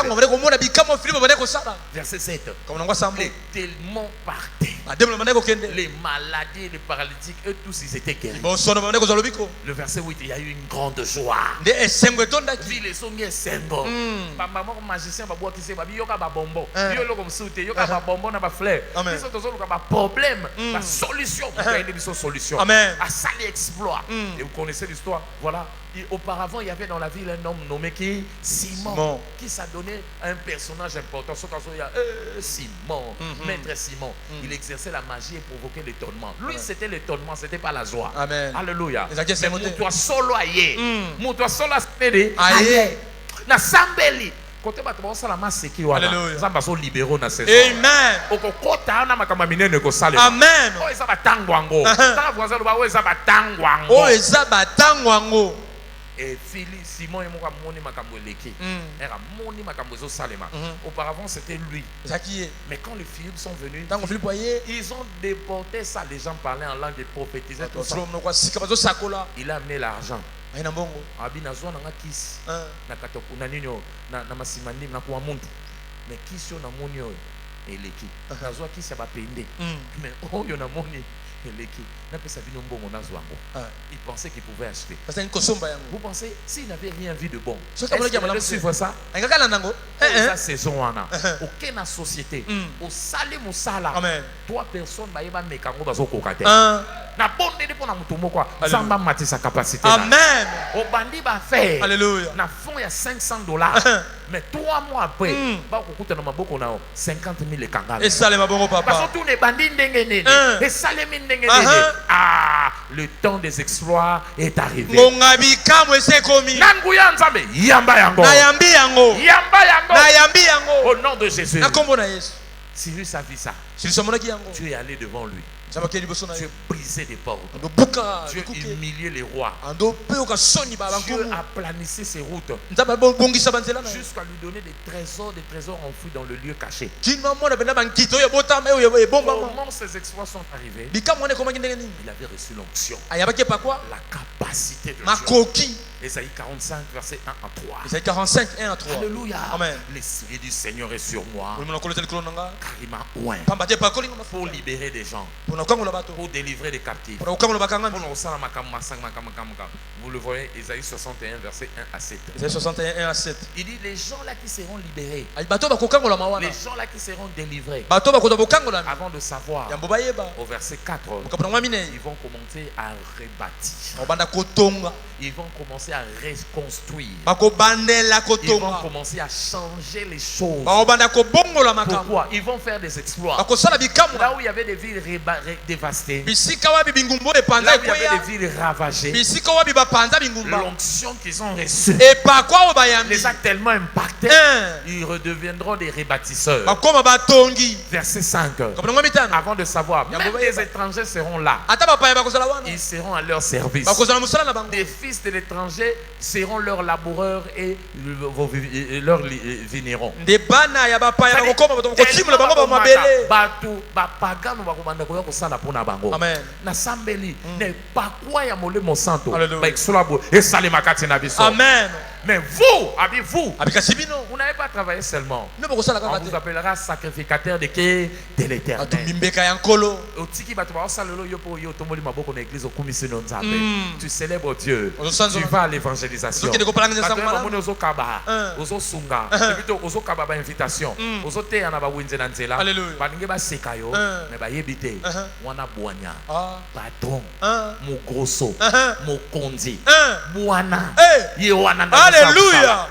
Verset 7. Les démons partaient. Les maladies, les paralytiques, eux tous ils étaient guéris. Le verset 8, il y a eu une grande joie. Ville et son sengo. Maman magicien va boire qui c'est babi yoka ba bonbon. Yo comme souté yoka ba bonbon na ba fleur. Ils sont toujours ba problème, ba solution pour aider une solution. À ça l'exploit. Et vous connaissez l'histoire. Voilà. Et auparavant, il y avait dans la ville un homme nommé qui Simon, qui s'est donné un personnage important. Il y a Simon, maître Simon. Il exerçait la magie et provoquait l'étonnement. Lui, c'était l'étonnement, c'était pas la joie. Amen. Alléluia. Mais toi solo aye. Toi solo aye. Aye. Na sambeli. Côté bato ça la masse qui wana. Zamba so libéraux na saison. Amen. Okokota na makamba minene ko sale. Amen. O eza batangwango. Ta voisin lo ba o eza batangwango. O eza batangwango. Et Simon et moi moni makambo leki. Era moni makambo zo salema. Auparavant c'était lui. Mais quand les Philippe sont venus, ils ont déporté ça. Les gens parlaient en langue et prophétisaient tout ça. Il a amené l'argent. Abi nazwa nanga kisi. Na katoku na ninyo na masimandi na kwa muntu. Mais kisi na moni yo eleki. Nazwa kisi ba pende. Mais oyo na moni eleki. Na pesa bino mbongo nazwa ngo. Il pensait qu'il pouvait acheter. Vous pensez s'il n'avait rien vu de bon? Est-ce qu'il allait suivre ça? Sa saison wana. Aucune société. Au salé musala. Trois personnes ba yeba mekango bazo kokate. Na bonde de pona mutumo kwa. Samba mati sa capacité. Amen. Au bandi ba faire. Alléluia. Na fond ya $500. Mais 3 mois après, ba kokuta na maboko na 50,000 ekanga. Et ça les mabongo papa. Parce que tous les bandits ndenge nene. Et ça les ndenge nene. Ah, le temps des exploits est arrivé. Ngongabi kamwe se komi. Nanguya nzambe yamba yango. Na yambi yango. Yamba yango. Na yambi yango. Au nom de Jésus. Na kombo na Yesu. Cyrus a vu ça. Tu es allé devant lui. Tu as brisé des portes. Tu as humilié les rois. Dieu a planifié ses routes jusqu'à lui donner des trésors enfouis dans le lieu caché. Comment ces exploits sont arrivés? Il avait reçu l'onction, la capacité de Dieu. Ésaïe 45, verset 1 à 3. Ésaïe 45, 1 à 3. Alléluia. Amen. L'Esprit du Seigneur est sur moi. Car il m'a oint pour libérer des gens, pour délivrer des captifs. Vous le voyez, Ésaïe 61, verset 1 à 7. Ésaïe 61, 1 à 7. Il dit les gens là qui seront libérés, les gens là qui seront délivrés, avant de savoir, au verset 4, ils vont commencer à rebâtir. Ils vont commencer à reconstruire. Ils vont commencer à changer les choses. Pourquoi? Ils vont faire des exploits. Là où il y avait des villes dévastées, là où il y avait des villes ravagées, l'onction qu'ils ont reçue les a tellement impactés, ils redeviendront des rebâtisseurs. Verset 5. Avant de savoir, même les étrangers seront là. Ils seront à leur service. Des fils de l'étranger seront leurs laboureurs et leurs vignerons. Amen. Mais vous, vous n'avez pas travaillé seulement. On vous appellera sacrificateur de l'éternel. Tu célèbres Dieu. Tu vas à l'évangélisation. Alléluia.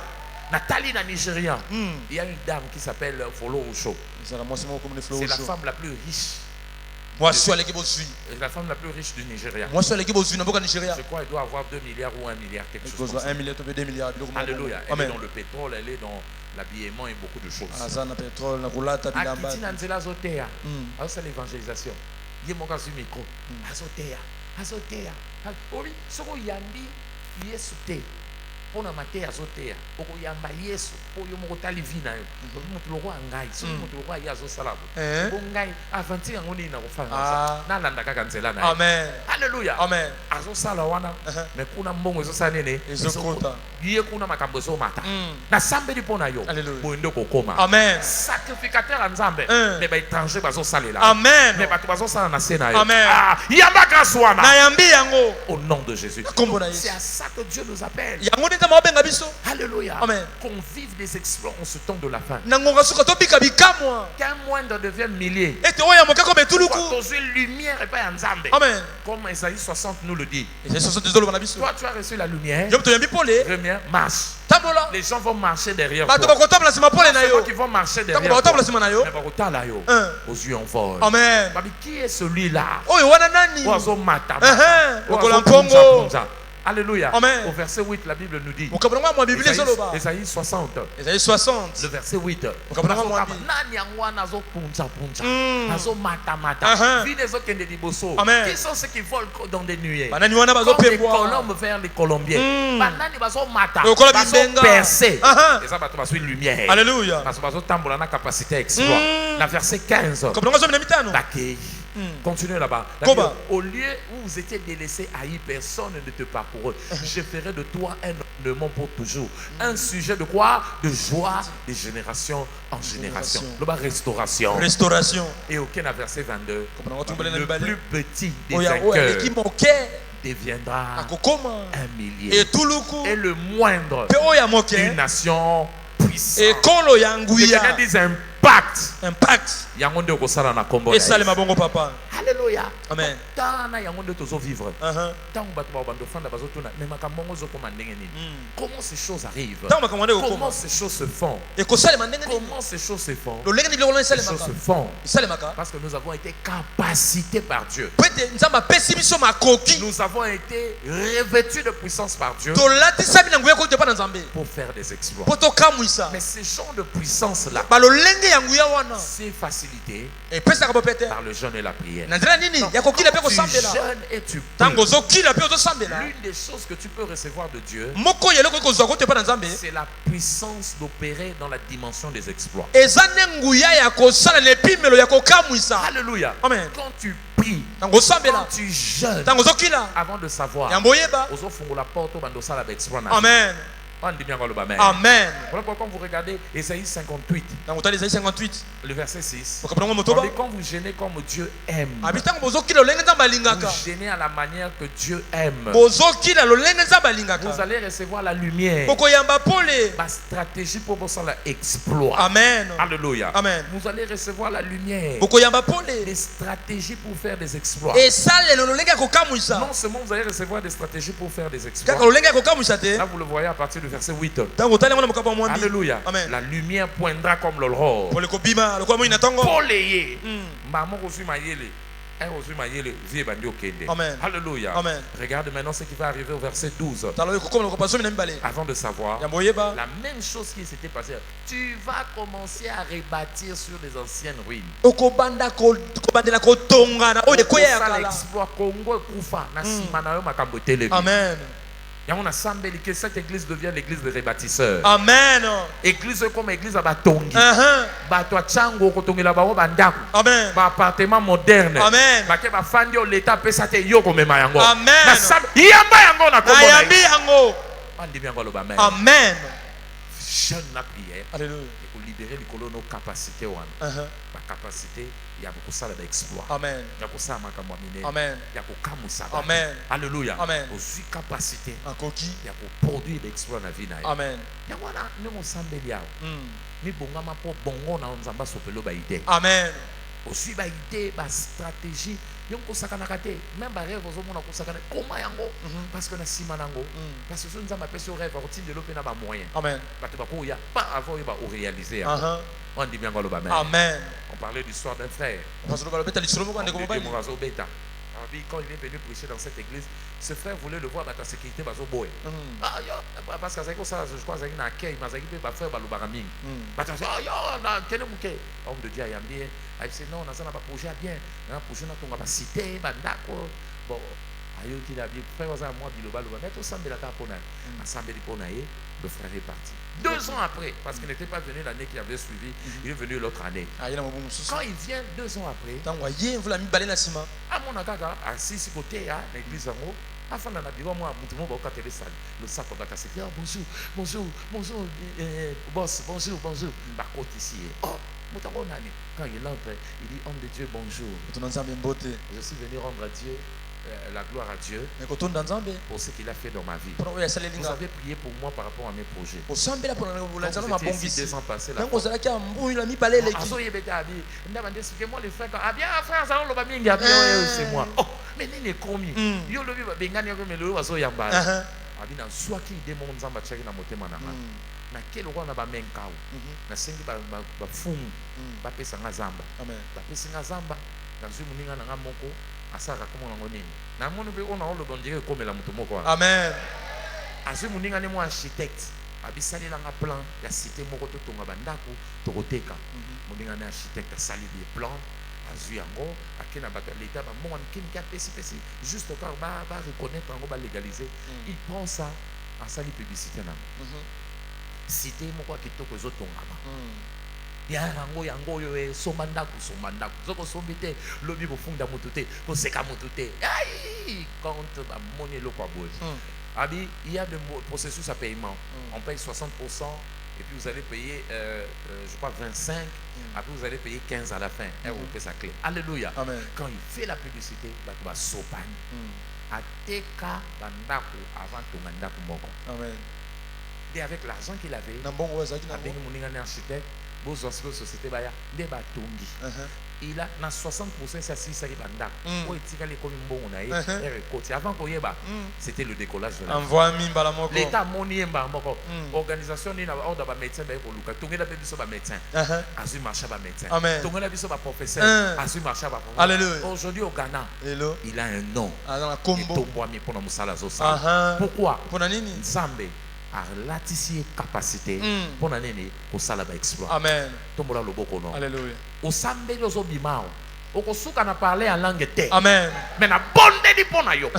Nathalie na Nigeria, il y a une dame qui s'appelle Folo Usho. C'est la femme la plus riche. La femme la plus riche du Nigeria. Je crois qu'elle doit avoir 2 milliards ou 1 milliard, quelque chose comme ça. Alléluia. Elle est dans le pétrole, elle est dans l'habillement et beaucoup de choses. Akitina Nzela Zotea. C'est l'évangélisation. Il y a mon cas sur micro. Azotea. Oui, ce qu'on y a dit, il est sauté. pona mate azoteya okoyamba Yesu po yo moko tali vi na yo moto lokwa ngai so moto lokwa ya zo salabo bo ngai aventure yango ni na kofanga na landa kaka nzela na Amen. Alléluia. Amen. Azo sala wana mais kuna mbongo zo sala nene Ezokota. Yé kuna makambo zo mata na sambeli pona yo bondo kokoma. Amen. Sacrificateur nzambe mais ba étranger bazo salela. Amen. Mais bato bazo sala na sena yo. Amen. Yamba grâce wana. Na yambi yango Au nom de Jésus. kombo na Yesu. C'est à ça que Dieu nous appelle. Yango nita mabenga biso. Alléluia. Amen. Qu'on vive des exploits en ce temps de la fin. Nangonga suka tobika bikamwa. Qu'un moindre devienne millier. Ete oya mokako betuluku. Quand lumière et pas en Nzambe. Amen. Comme Isaïe 60 nous le dit. Ese soso tezolo bana biso. Toi tu as reçu la lumière. Yo to yambi pole. Lumière marche. Tabola. Les gens vont marcher derrière Bato toi. bakotamla sima pole na C'est toi yo. qui vont marcher Tako derrière bakotamla toi. sima na yo. Mais bakotala yo. Aux yeux en vol. Amen. Babi, qui est celui-là? Oyo wana nani? Oiseau mata. Lokola mpongo. Alléluia. Amen. Au verset 8, la Bible nous dit. Mokabonga mwa Biblia zoloba. Isaïe 60. Isaïe 60. Le verset 8. Mokabonga mwa Biblia. Nani yango nazo punza punza. Mm. Nazo mata mata. Vie des okende liboso. Amen. Qui sont ceux qui volent dans des nuées? Banani wana bazo Comme les pembwa. colombes vers les colombiers. Banani bazo mata. Lokola Bazo bibenga. percer. Aha. Et ça bato bazo lumière. Alléluia. Parce que bazo tambola na capacité exploit. La verset 15. Mokabonga zo mina mitano. D'accueil. Continuez là-bas. Koba. Au lieu où vous étiez délaissé, haï, personne ne te parcourut. Je ferai de toi un ornement pour toujours. Un sujet de quoi? De joie de génération en génération. Là-bas, restauration. Restauration. Et aucun verset 22. Le Le plus petit des Oya vainqueurs qui moke. deviendra Akokoma. un millier. Et tuluku. Et le moindre, Pe oya moke. une nation puissante. Et kolo Que yanguya. quelqu'un dise impact. Impact. Yango nde okosala na kombo. Et ça le mabongo papa. Alléluia. Amen. Tana yango nde tozo vivre. Uh-huh. Comment ces choses arrivent? Tant makamwande Comment kokoma. ces choses se font? Et ko sale mandenge ni. Comment ces choses se font? Lo lenga ni biloko Ces sale choses maka. se font Sale maka. parce que nous avons été capacités par Dieu. Pete nzamba pesi biso makoki. Nous avons été revêtus de puissance par Dieu To lati sabi na nguya ko te pa na nzambe. pour faire des exploits. Poto kamwisa. Mais ces gens de puissance-là, Ba lo lenge ya nguya wana. c'est facilité Et pesa ka popete. par le jeûne et la prière. Na nzela nini? Ya ko kila pe ko Tu sambela. jeûnes et tu Tango pries. zo kila pe zo sambela. L'une des choses que tu peux recevoir de Dieu, Moko yelo ko zo ko te pa na nzambe. c'est la puissance d'opérer dans la dimension des exploits. Eza ne nguya ya ko sala ne pimelo ya ko kamwisa. Alléluia. Amen. Quand tu pries, Tango sambela. quand tu jeûnes, Tango zo kila. avant de savoir, Ya mboyeba. ozofungola porte bandosala ba exploit na. Amen. On dit bien encore le bas. Amen. Voilà pourquoi quand vous regardez Ésaïe 58, Tango tali Isaïe 58. le verset 6. Mokabonga On motoba. dit quand vous gênez comme Dieu aime, Abitango bozo kila lo lenge nzamba lingaka. vous gênez à la manière que Dieu aime, Bozo kila lo lenge nzamba lingaka. vous allez recevoir la lumière, Boko yamba pole. ma stratégie pour vous la exploit. Amen. Alléluia. Amen. Vous allez recevoir la lumière, Boko yamba pole. des stratégies pour faire des exploits. Et ça lo lenge ko kamwisa. Non seulement vous allez recevoir des stratégies pour faire des exploits. Kaka lo lenge ko kamwisa te. Là, vous le voyez à partir du verset 8. Tango tali ngona mokapa mwambi. Alléluia. Amen. La lumière poindra comme l'aurore. Pole ko bima lo kwa mwina tango. Poleye. Maman reçu mayele. Un reçu mayele. Vie bandi okende. Amen. Alléluia. Amen. Regarde maintenant ce qui va arriver au verset 12. Talo ko comme lo ko paso mina mbale. Avant de savoir Ya mboyeba. la même chose qui s'était passée. Tu vas commencer à rebâtir sur les anciennes ruines. Okobanda ko bandela ko tongana. O de koya ya Okosala kala. exploit Congo ekufa na sima na yo makambo etelemi. Amen. Yango na sambeli que cette église devient l'église des rebâtisseurs. Amen. Église comme église à batongi. Uh-huh. Bato ya chango kotongela bango bandako. Amen. Ba appartement moderne. Amen. Bake bafandi o l'état pesa te yo komema yango. Amen. Na sam yamba yango na Na kombo na yambi yango. andi yango lo ba amen. Amen. Jeune la prière. Alléluia. Et pour libérer les colonnes capacité wana. Uh-huh. Ba capacité ya kokosala ba exploit. Amen. Ya kosala makambo minene. Amen. Ya kokamusa. Amen. Alléluia. Amen. Aussi capacité Akoki. ya koproduire ba exploit na vie na yo. Amen. Yango wana ndenge osambeli yawo. Mm. Mibongama po bongo na nzamba sopelo ba idée. Amen. Aussi ba idée, ba stratégie, yon kosakanaka te. Même ba rêve ozomona kosakana koma yango parce que na sima nango. Parce que ce nzamba pesi rêve otindelo pe na ba moyen. Amen. Bato bako ya pas avant yo ba o réaliser. Uh-huh. On dit bien ngolo ba amen. Amen. On parlait de l'histoire d'un frère. Parce que le beta lisolo mo kande ko mobali. Quand il est venu prêcher dans cette église, ce frère voulait le voir dans la sécurité bazo boy. Ah yo parce que ça je crois ça na accueil, mais ça qui ba frère balobara mingi. Bato ah yo na kene muke. Homme de Dieu ayambie, il dit non, on a ça na ba projet bien. Na projet na tonga ba cité, ba ndako. Bon, ayoki la Bible frère oza moi biloba loba mais tosambela kaka mpona asambeli mpona ye. Le frère est parti 2 ans après parce qu'il n'était pas venu l'année qui avait suivi. Il est venu l'autre année. Quand il vient 2 ans après amona kaka asisi koteya na église yango afanda na biro mwa mutu moko okatele sali le sac va casser. Bonjour bonjour bonjour boss bonjour bonjour bakoti ici. Oh mutango nani quand il entre il dit homme de Dieu bonjour. Je suis venu rendre à Dieu la gloire à Dieu pour ce qu'il a fait dans ma vie. Vous avez prié pour moi par rapport à mes projets. Quand vous étiez ici 2 ans passés là. Moi les frères ah bien frère ça on mingi c'est moi. Oh mais n'est commis. Yo lobi ba bengani ko melo wazo yamba. Abi na swaki demon nzamba chaki na motema na nga. Na kelo ko na ba menkao. Na sengi ba fumu. Ba pesa nga zamba. Amen. Ba pesa nga zamba. Na zwi muninga na nga moko. Asaka komona ngonini na monu be ona olo dondire komela mutu moko. Amen. Azwi muninga ne mo architecte abisali langa plan ya cité moko to tonga bandako to koteka. Muninga ne architecte asali des plans azwi yango akena bato l'état ba mon kin ka pesi juste car ba reconnaître yango ba légaliser. Il prend ça asali publicité na cité moko kitoko zo tonga yango yo somandako zoko sombite lobi ko funda mutute ko seka mutute ai compte ba moni lokwa boy. Abi il y a de processus à paiement. On paye 60% et puis vous allez payer je crois 25 après vous allez payer 15 à la fin et vous payez sa clé. Alléluia. Amen. Quand il fait la publicité ba to ba sopagne ateka bandako avant to mandako moko. Amen. Et avec l'argent qu'il avait avec mon architecte société baya ndeba tongi. Il a na 60% ça si ça libanda. O etika les comme mbongo na ye rekoti avant ko yeba c'était le décollage de l'état moni mba moko organisation ni na ordre ba médecin ba ko luka tongela pe biso ba médecin azu marché ba médecin tongela biso ba professeur azu marché ba professeur. Aujourd'hui au Ghana il a un nom et tombo mi pona musala zo sa. Pourquoi pona nini nsambe a latissé capacité pour nani ko sala ba exploit. Amen. Tombola loboko no. Alléluia. O sambe lozo bimao okosuka na parler en langue te. Amen. Mais na bonde di pona yo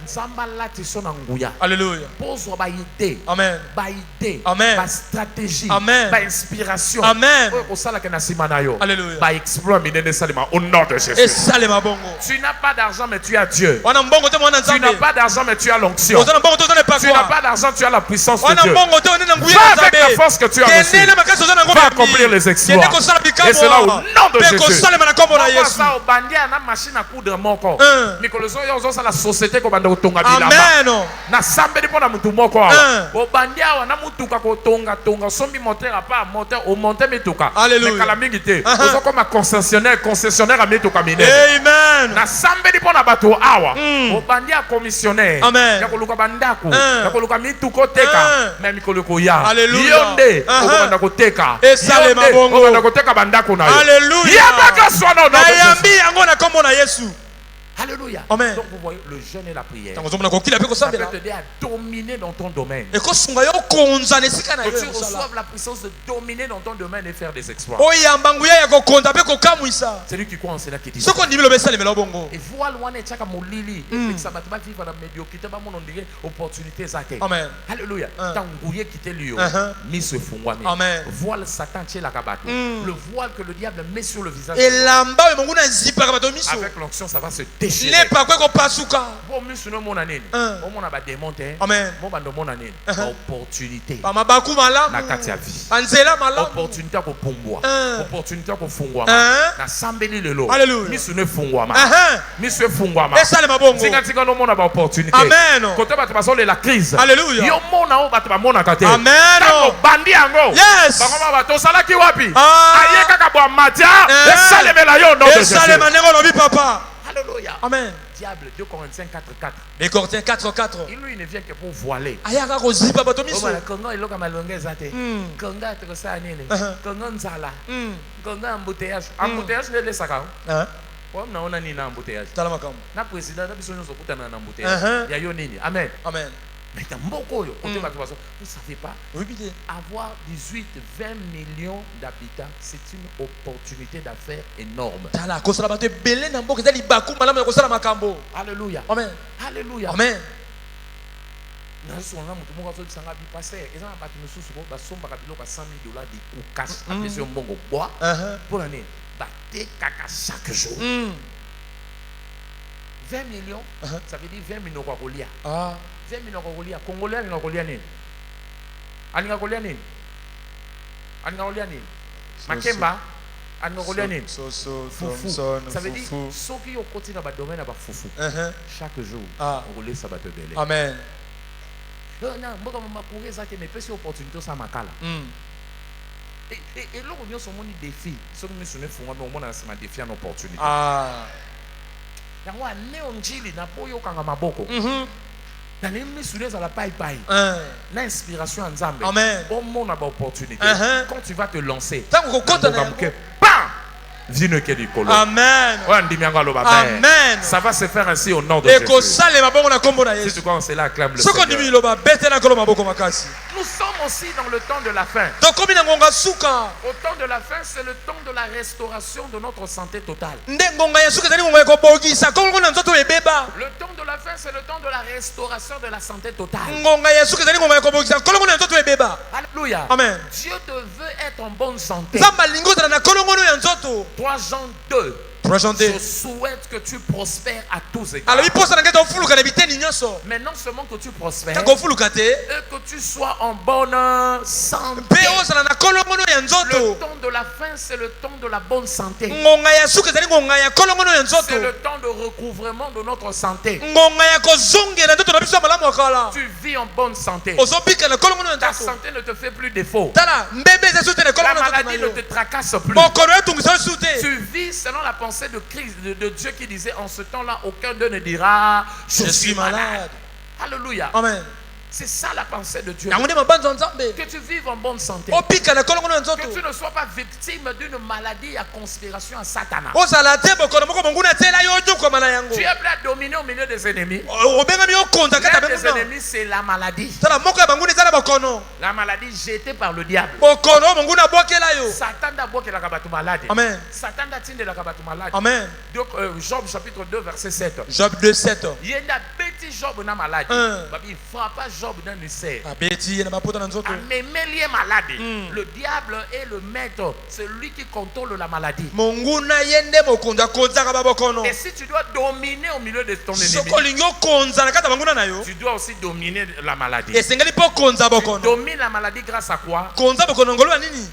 nsamba lati so na nguya. Alléluia. Pozo ba idée. Amen. Ba idée. Amen. Ba stratégie. Amen. Ba inspiration. Amen. O sala ke na simana yo. Alléluia. Ba exploit minene salima au nom de Jésus. Et salima bongo. Tu n'as pas d'argent mais tu as Dieu. Tu n'as pas d'argent mais tu as l'onction. Tu n'as pas d'argent tu as la puissance de Dieu. Va avec la force que tu as reçue. Va accomplir les exploits. Et cela au nom de Jésus. Au bandia na machine à coudre moko mikolozo yo zo la société ko banda utonga bilamba na sambeli pona mutu moko o bandia wa na mutuka ko tonga sombi moteur pas moteur au monter mituka mais kala mingi te ozo comme concessionnaire a mituka mine. Amen. Na sambeli pona bato awa o bandia commissionnaire ya ko luka bandako ya ko luka mituko teka mais mikoloko ya yonde o banda ko teka yonde o banda ko teka bandako na yo. Alléluia. Ya baka sono na Alléluia. Amen. Donc vous voyez le jeûne et la prière. Ça peut t'aider à dominer dans ton domaine. Que tu reçoives la puissance de dominer dans ton domaine et faire des exploits. C'est lui qui croit en cela qui dit. Et vois loin et chaka molili. Et ça va vivre la médiocrité. Opportunité zake. Amen. Alléluia. Tangouye quitter lui. Mis ce fungwami. Amen. Voile Satan tient la kabato. Le voile que le diable met sur le visage. Avec l'onction ça va se déchirer. Opportunité. Opportunité ko pumbwa. Opportunité ko fungwa. Na sambeli lelo. Misune fungwa. Misune fungwa. Tika no mona ba opportunité. Amen. Kote ba baso la crise. Alléluia. Yo mona o ba ba mona kate. Amen. Bandi yango. Yes. Ba ba to sala ki wapi? Aye kaka bo matia. Esalemela yo no de Jésus. Esalema nego no bi papa. Alléluia. Amen. Diable 2 Corinthiens 4:4. 2 Corinthiens 4:4. Il lui ne vient que pour voiler. Ayaka ko zipa bato miso. Kongo iloka malongeza te. Konga te ko sa nini? Kongo nzala. Kongo embouteillage. Embouteillage ne le saka. Kwa mnaona nini na embouteillage? Tala makamo. Na president na biso nyoso kutana na embouteillage. Ya yo nini? Amen. Amen. Mais dans beaucoup, vous ne savez pas, Oui, bien. avoir 18, 20 millions d'habitants, c'est une opportunité d'affaires énorme. Tala, kosala bato ebele na mboka ezali baku malamu ya kosala makambo. Alléluia. Amen. Alléluia. Amen. nazonga moto moko azobisanga bi pasteur eza na bato mosusu ko basombaka biloko ya $100 de kukas apesi yo mbongo bwa mpona nini batekaka chaque jour 20 millions ça veut dire 20 millions kwa kolia 20 millions kwa kolia congolais alinga kolia nini alinga kolia nini alinga kolia nini makemba alinga kolia nini fufu ça veut dire soki okoti na badomaine ya bafufu chaque jour okolesa bato ebele Amen. non mboka mamakuri ezaki na epesi opportunité osala makala eloko nyonso omoni défi soki misuni efungwami omona na nsima défi ana opportunité yango aneo njili na po oyokanga maboko na nini misuni ezala paipai na inspiration ya nzambe omona baopportunité quand tu vas te lancer bam vino ke likolo Amen. Amen. Ça va se faire ainsi au nom de Jésus. Si tu crois en cela, acclame le Seigneur. Nous sommes aussi dans le temps de la fin. Au temps de la fin, c'est le temps de la restauration de notre santé totale. Le temps de la fin, c'est le temps de la restauration de la santé totale. Alléluia. Amen. Dieu te veut être en bonne santé. 3 Jean 2. Je souhaite que tu prospères à tous égards. Mais non seulement que tu prospères, et que tu sois en bonne santé. Le temps de la fin, c'est le temps de la bonne santé. C'est le temps de recouvrement de notre santé. Tu vis en bonne santé. Ta santé ne te fait plus défaut. La maladie ne te tracasse plus. Tu vis selon la pensée de Christ, de Dieu qui disait en ce temps-là, aucun d'eux ne dira je suis malade. Alléluia. Amen. C'est ça la pensée de Dieu. Que tu vives en bonne santé. Que tu ne sois pas victime d'une maladie à conspiration à Satan. Tu es prêt à dominer au milieu des ennemis. L'un des ennemis, c'est la maladie. La maladie jetée par le diable. Satan a bloqué la maladie. Amen. Satan a tindé la maladie. Amen. Donc, Job chapitre 2, verset 7. Job 2, 7. Il y a un petit Job dans maladie. Il frappe Job dans le cerf. Amémélié maladie. Le diable est le maître. C'est lui qui contrôle la maladie. Et si tu dois dominer au milieu de ton ennemi, tu dois aussi dominer la maladie. Tu domines la maladie grâce à quoi?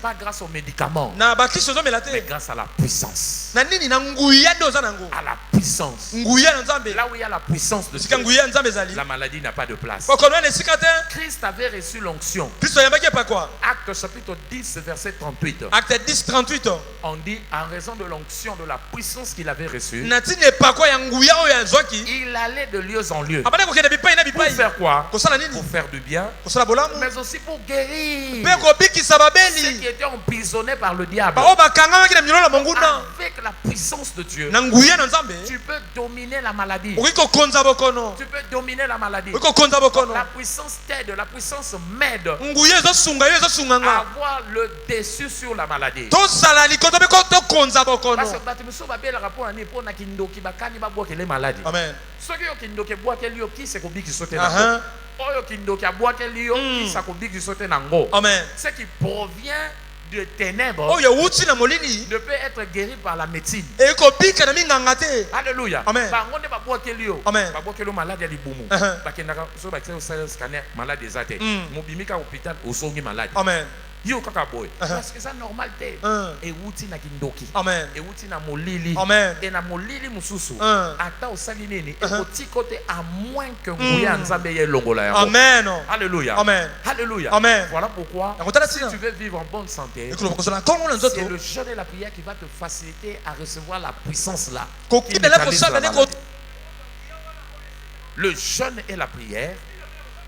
Pas grâce aux médicaments, mais grâce à la puissance. À la puissance. Là où il y a la puissance de Dieu, la maladie n'a pas de place. Christ avait reçu l'onction. Acte chapitre 10, verset 38. Acte 10, 38. On dit en raison de l'onction, de la puissance qu'il avait reçue, il allait de lieu en lieu. Pour faire quoi? Pour faire du bien, mais aussi pour guérir ceux qui étaient emprisonnés par le diable. Avec la puissance de Dieu, tu peux dominer la maladie. Tu peux dominer la maladie. La puissance t'aide, la puissance m'aide à avoir le dessus sur la maladie. Parce que Amen. Amen. Ce qui provient de ténèbres ne peut être guéri par la médecine. Alléluia. Amen. Amen. Amen. Parce que ça normal te et wuti na kindoki Amen. et wuti na molili Amen. et na molili mususu ata osali nini et koti kote à moins que nguya nzambe ye longola yango. Amen. Alléluia. Amen. Alléluia. Amen. Voilà pourquoi si tu veux vivre en bonne santé, c'est le jeûne et la prière qui va te faciliter à recevoir la puissance là. Le jeûne et la prière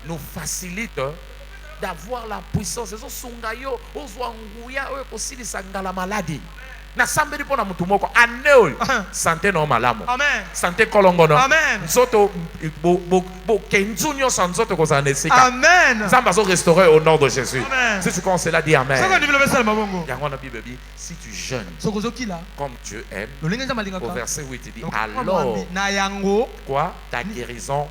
nous facilitent d'avoir la puissance. La maladie. na sambeli pona mutu moko ane santé no malamu Amen. santé kolongono Amen. nzoto bo kenzu nyoso nzoto kozala na esika Amen. nzambe azo restaurer au nom de Jésus. Amen. Si tu commences cela, dis Amen. Soko ndimi lobesa mabongo. Yango na Bible dit, si tu jeûnes Soko zokila. comme Dieu aime, Lolinga nzamba lingaka. au verset 8 il dit Donc, alors na yango quoi ta guérison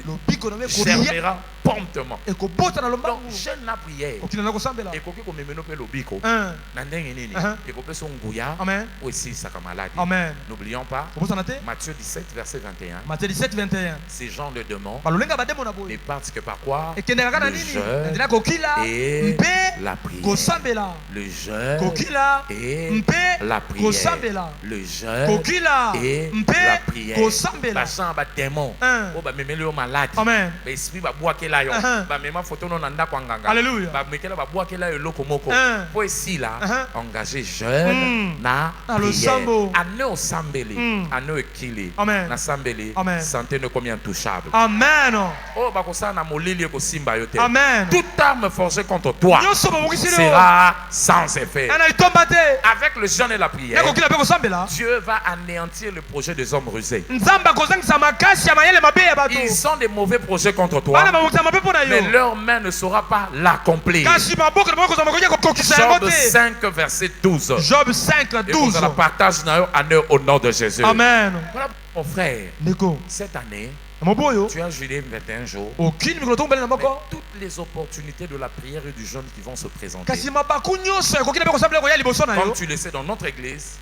lobiko na kolia germera promptement. ekobota na Donc lombangu. jeûne la prière. Okina na kosambela. Ekoki komemeno pe lobiko. Na ndenge nini? Ekopesa nguya. Amen. Aussi ça comme maladie. Amen. N'oublions pas Kobota na te. Matthieu 17 verset 21. Matthieu 17 21. Ces gens le demandent. Balolenga bademo na Mais boye. parce que par quoi? Ekendeka kana Le nini? jeûne Ndina kokila. et Mpe la prière. kosambela. Le jeûne Kokila. et Mpe la prière. kosambela. Le jeûne Kokila. et Mpe la prière. kosambela. Bachant ba démon. Oh ba memeli yo malade. Amen. Ba esprit ba boakela yo. Ba mema photo no nanda kwa nganga. Alléluia. Ba mekela ba boakela yo loko moko. Po ici là, engager jeûne na le prière. sambo. Ane osambeli, ane okili. Amen. Na sambeli, Amen. santé ne comme intouchable. Amen. Oh ba kosala na molili ko simba yo te. Amen. Toute arme forgée contre toi Nyoso babokisi lo. sera sans effet. Ana itomba te. Avec le jeûne et la prière, Ekokila pe kosambela. Dieu va anéantir le projet des hommes rusés. Nzamba kozangisa makasi ya mayele mabe ya bato. Ils ont des mauvais projets contre Bana toi, babokisa mabe pona mais yo. leur main ne saura pas l'accomplir. Kasi maboka na boko makoki kokokisa yango Job te. 5, verset 12. Job 5 Et vous 12. allez partager au nom de Jésus. Amen. Voilà, mon frère, Ndeko. cette année, Moboyo. tu as jeûné 21 jours. Aucune mikolo tombele na Mais moko. toutes les opportunités de la prière et du jeûne qui vont se présenter. Kasi mabaku nyonso ekokila pe kosambela koya liboso na Comme yo. tu le sais dans notre église,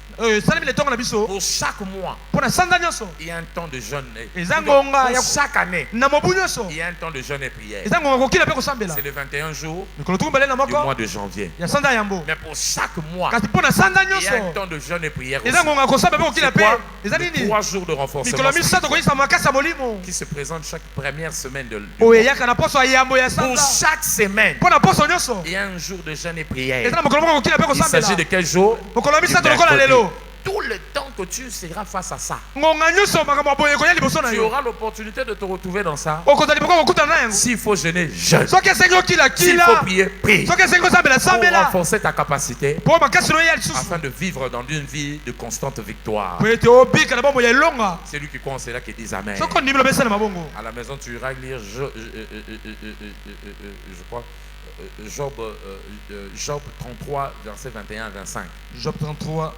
Salimi le tonga na biso. pour chaque mois, Pona sanda nyonso. il y a un temps de jeûne. Eza ngonga ya Pour chaque année, na mobu nyonso. il y a un temps de jeûne et prière. Eza ngonga kokila pe kosambela. C'est les 21 jours Mikolo tombele na du moko. mois de janvier. Ya sanda yambo. Mais pour chaque mois, Kasi pona sanda il y a un nyonso. temps de jeûne et prière aussi. Eza ngonga kosambela pe kokila C'est pe. quoi? Eza Les nini? 3 jours de renforcement Mikolo misato koyisa makasa molimo. qui se présentent chaque première semaine du Oye mois. yaka na poso ya yambo ya Pour sanda. chaque semaine, Pona poso nyonso. il y a un jour de jeûne et prière. Eza na mokolo moko kokila pe Il s'agit kosambela. de quel jour? Mokolo Du misato lokola mercredi. lelo. Tout le temps que tu seras face à ça, Ngonga nyonso makambo boye koya liboso na tu yo. auras l'opportunité de te retrouver dans ça. Okozali poko kokuta na yango. S'il faut jeûner, jeûne. Soki esengi okila S'il faut kila. prier, prie. Soki esengi kosambela Pour sambela. renforcer ta capacité Po makasi no ya lisusu. afin de vivre dans une vie de constante victoire. Po ete obika na bombo ya elonga. C'est lui qui croit en cela qui dit Amen. Soko ndimi lobesa na mabongo. À la maison, tu iras lire, je crois, Job 33, verset 21 à 25. Job 33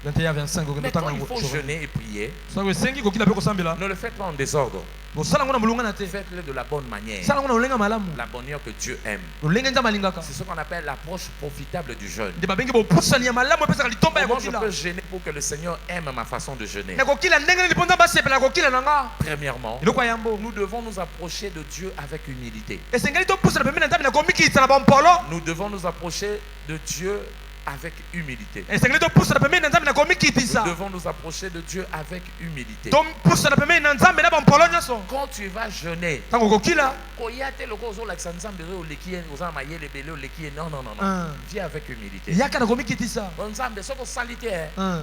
21 25 Mais quand il faut jeûner et prier, Soko esengi kokila pe kosambela. ne le faites pas en désordre. Bosala ngo na mulunga na te. Faites-le de la bonne manière. Sala ngo na olenga malamu. La bonne manière que Dieu aime. Olenga nzamba lingaka. C'est ce qu'on appelle l'approche profitable du jeûne. Nde babengi bopusani ya malamu epesa litomba ya Comment je kokila. peux jeûner pour que le Seigneur aime ma façon de jeûner? Na kokila ndenge nini ponza basepela kokila nanga. Premièrement, Eloko ya yambo. nous devons nous approcher de Dieu avec humilité. Esengeli topusana pembeni na nzambe na komikitisa na bampolo. Nous devons nous approcher de Dieu avec humilité. Esengeli topusana pembeni na nzambe na Nous komikitisa. devons nous approcher de Dieu avec humilité. Topusana pembeni na nzambe na bampolo nyonso. Quand tu vas jeûner, Tango kokila. koyate loko ozolakisa nzambe oyo oleki ye oza na mayele ebele oleki ye non non non non. Viens avec humilité. Yaka na komikitisa. Nzambe soki osali te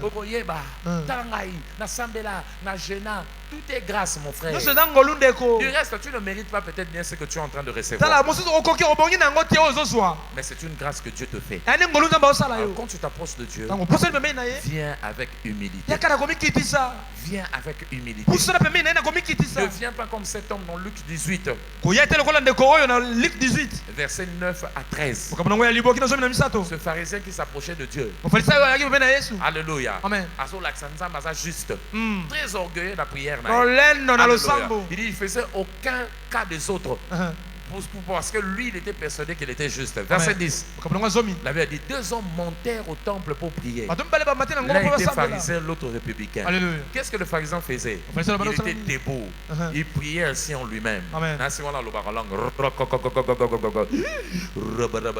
okoyeba tala ngai nasambela na jeûna, tout est grâce mon frère. Nyonso eza ngolu ndeko. Du reste tu ne mérites pas peut-être bien ce que tu es en train de Tala recevoir, mosusu okoki obongi na yango te ozozwa. mais c'est une grâce que Dieu te fait. Ane ngolu nzamba osala Alors, yo. quand tu t'approches de Dieu, Tango pusani pembeni na ye. viens avec humilité. Yaka na komikitisa. Viens avec humilité. Pusana pembeni na ye na komikitisa. Ne viens pas comme cet homme dans Luc 18, Koya te lokola ndeko oyo na Luc 18. versets 9 à 13. Makambo nango ya liboki na zomi na misato. Ce pharisien qui s'approchait de Dieu. Mofarisayo ayaki pembeni na Yesu. Alléluia. Amen. Azolakisa nzambe aza juste. Très orgueilleux la prière. Lolendo na Alléluia. losambo. Il dit il faisait aucun cas des autres. Parce que lui, il était persuadé qu'il était juste. Verset 10. Makambo nango zomi. La Bible dit 2 hommes montèrent au temple pour prier. Bato mbale ba matin na ngomba L'un po était basambela. pharisien, l'autre républicain. Alléluia. Qu'est-ce que le pharisien faisait? Pharisien, Il le était balo- debout. Il priait ainsi en lui-même. Amen. Ainsi, voilà le barolang.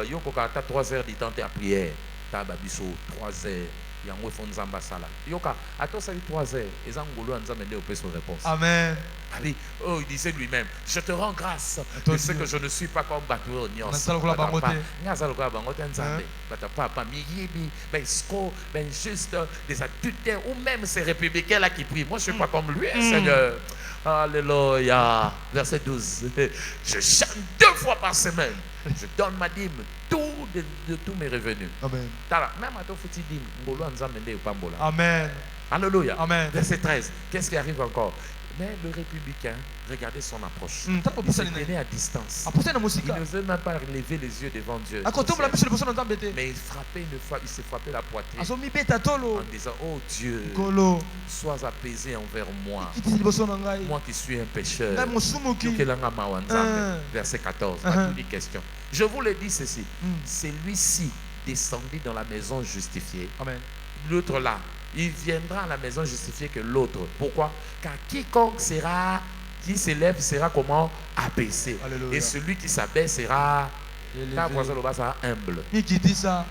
Yoko kata 3 heures du temps à prière. Tababiso 3 heures. Yango fo nzamba sala. Yoka atosali 3 heures. Ezangolo nzambe nde opesa réponse. Amen. Allez, oh, il disait lui-même, je te rends grâce. Je sais que je ne suis pas comme Batou Nyos. Papa, ben Sko, ben juste des adultères ou même ces républicains là qui prient. Moi, je ne suis pas comme lui, Seigneur. Alléluia. Verset 12. Je chante 2 fois par semaine. Je donne ma dîme, tout de tous mes revenus. Amen. Tala, même à ton foutu dîme, ngolo nzambe nde upambola. Amen. Alléluia. Amen. Verset 13. Qu'est-ce qui arrive encore? Mais le républicain, regardez son approche. Mm, Il se tenait à distance. Apostole na Il musika. n'osait même pas lever les yeux devant Dieu. Akotombola biso liboso na Nzambe te. Mais il frappait une fois, il s'est frappé la poitrine Azomi beta tolo. en disant, oh Dieu, Kolo. sois apaisé envers moi. Kitisi liboso na ngai. Moi qui suis un pécheur. Ngai mosumuki. Yokelanga mawa nzambe. Uh. Verset 14. Uh-huh. Pas toutes les questions. Je vous le dis ceci. Mm. Celui-ci descendit dans la maison justifiée. Amen. L'autre là, il viendra à la maison justifiée que l'autre. Pourquoi? Car quiconque qui s'élève sera comment? Abaissé. Alléluia. Et celui qui s'abaisse sera Élevé. humble. Mikitisa.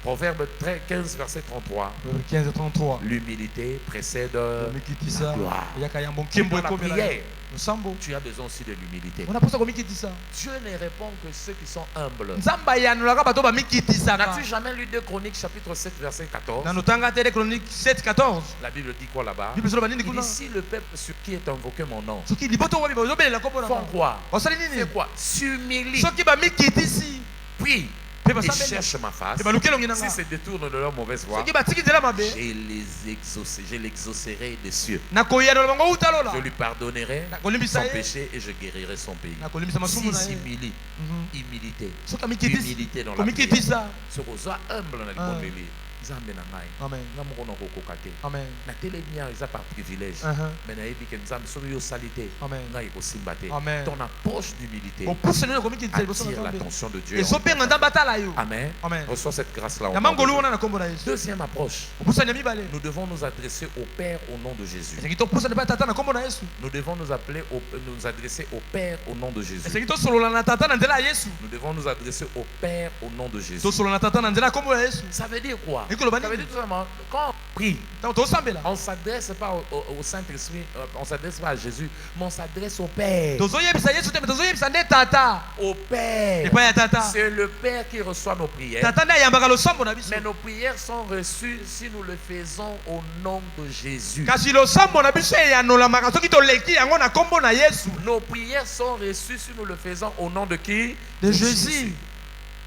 Proverbe 15, verset 33. 15:33. L'humilité précède Mikitisa. la gloire. Yaka yambo Dans nkembo la ekomela. prière, Sambo. tu as besoin aussi de l'humilité. On a posé comme mikitisa. Dieu ne répond que ceux qui sont humbles. Nzamba yanulaka bato ba mikitisa. N'as-tu jamais lu 2 Chroniques chapitre 7 verset 14? Na notanga tele chronique 7:14. La Bible dit quoi là-bas? Bible solo banini Il kuna. dit si le peuple sur qui est invoqué mon nom Soki liboto wa bibo zobelela kombo na. font quoi? Osali nini? C'est quoi? S'humilie, Soki ba mikitisi. prie Pe et basambeli. cherche ma face. Pe balukelongi Si nanga. se détournent de leur mauvaise voie, Soki batiki nzela mabe. je l'exaucerai des cieux. Nakoyana bango utalola. Je lui pardonnerai Nakolimbisa son ye. péché et je guérirai son pays. Nakolimbisa masumu Si na ye. s'humilie, Mhm. humilité, Soki mikitisi. humilité dans la prière. Komikitisa. Soko oza humble na libondeli. Nzambe na ngai. Amen. Nga moko nakokoka te. Amen. natelemi awa eza par privilège. Mais nayebi ke nzambe soki yosali te Amen. ngai ekosimba te. Amen. Ton approche d'humilité Opusana na komikitisa liboso na attire Nzambe. l'attention de Dieu. Ezopenga Nzambe atala yo. Amen. Amen. Reçois cette grâce-là. Na mangolu wana na kombo na Yesu. Deuxième approche. Opusana mibale. Nous devons nous adresser au Père au nom de Jésus. Esengi topusana pa tata na kombo na Yesu. Nous devons nous adresser au Père au nom de Jésus. Esengi tosolola na tata na nzela ya Yesu. Nous devons nous adresser au Père au nom de Jésus. Tosolola na tata na nzela ya kombo ya Yesu. Ça veut dire quoi? Ekolo bani. Ça veut dire tout simplement, quand on prie, Tango tosambela. on ne s'adresse pas au Saint-Esprit, on ne s'adresse pas à Jésus, mais on s'adresse au Père. Tozoyebisa Yesu te tozoyebisa nde tata. Au Père. Epa ya tata. C'est le Père qui reçoit nos prières. Tata nde ayambaka losambo na biso. Mais nos prières sont reçues si nous le faisons au nom de Jésus. Kasi losambo na biso eyanolamaka soki toleki yango na kombo na Yesu. Nos prières sont reçues si nous le faisons au nom de qui? De Jésus.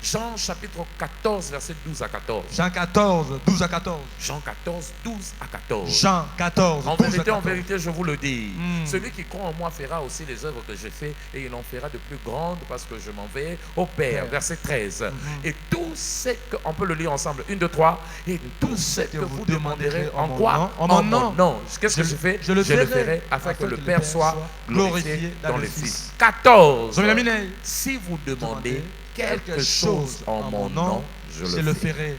Jean chapitre 14, verset 12 à 14. Jean 14, 12 à 14. Jean 14, 12 à 14. Jean 14, En 12 à vérité, 14. je vous le dis. Mm. Celui qui croit en moi fera aussi les œuvres que j'ai fait et il en fera de plus grandes parce que je m'en vais au Père. Père. Verset 13. Et tout ce que, on peut le lire ensemble, 1, 2, 3. Et tout ce que vous demanderez en quoi? En mon nom. Qu'est-ce que je fais? Je le ferai afin que le Père soit glorifié dans les Fils. Fils. 14. Zomilamine. Si vous demandez quelque chose en mon nom, je le ferai.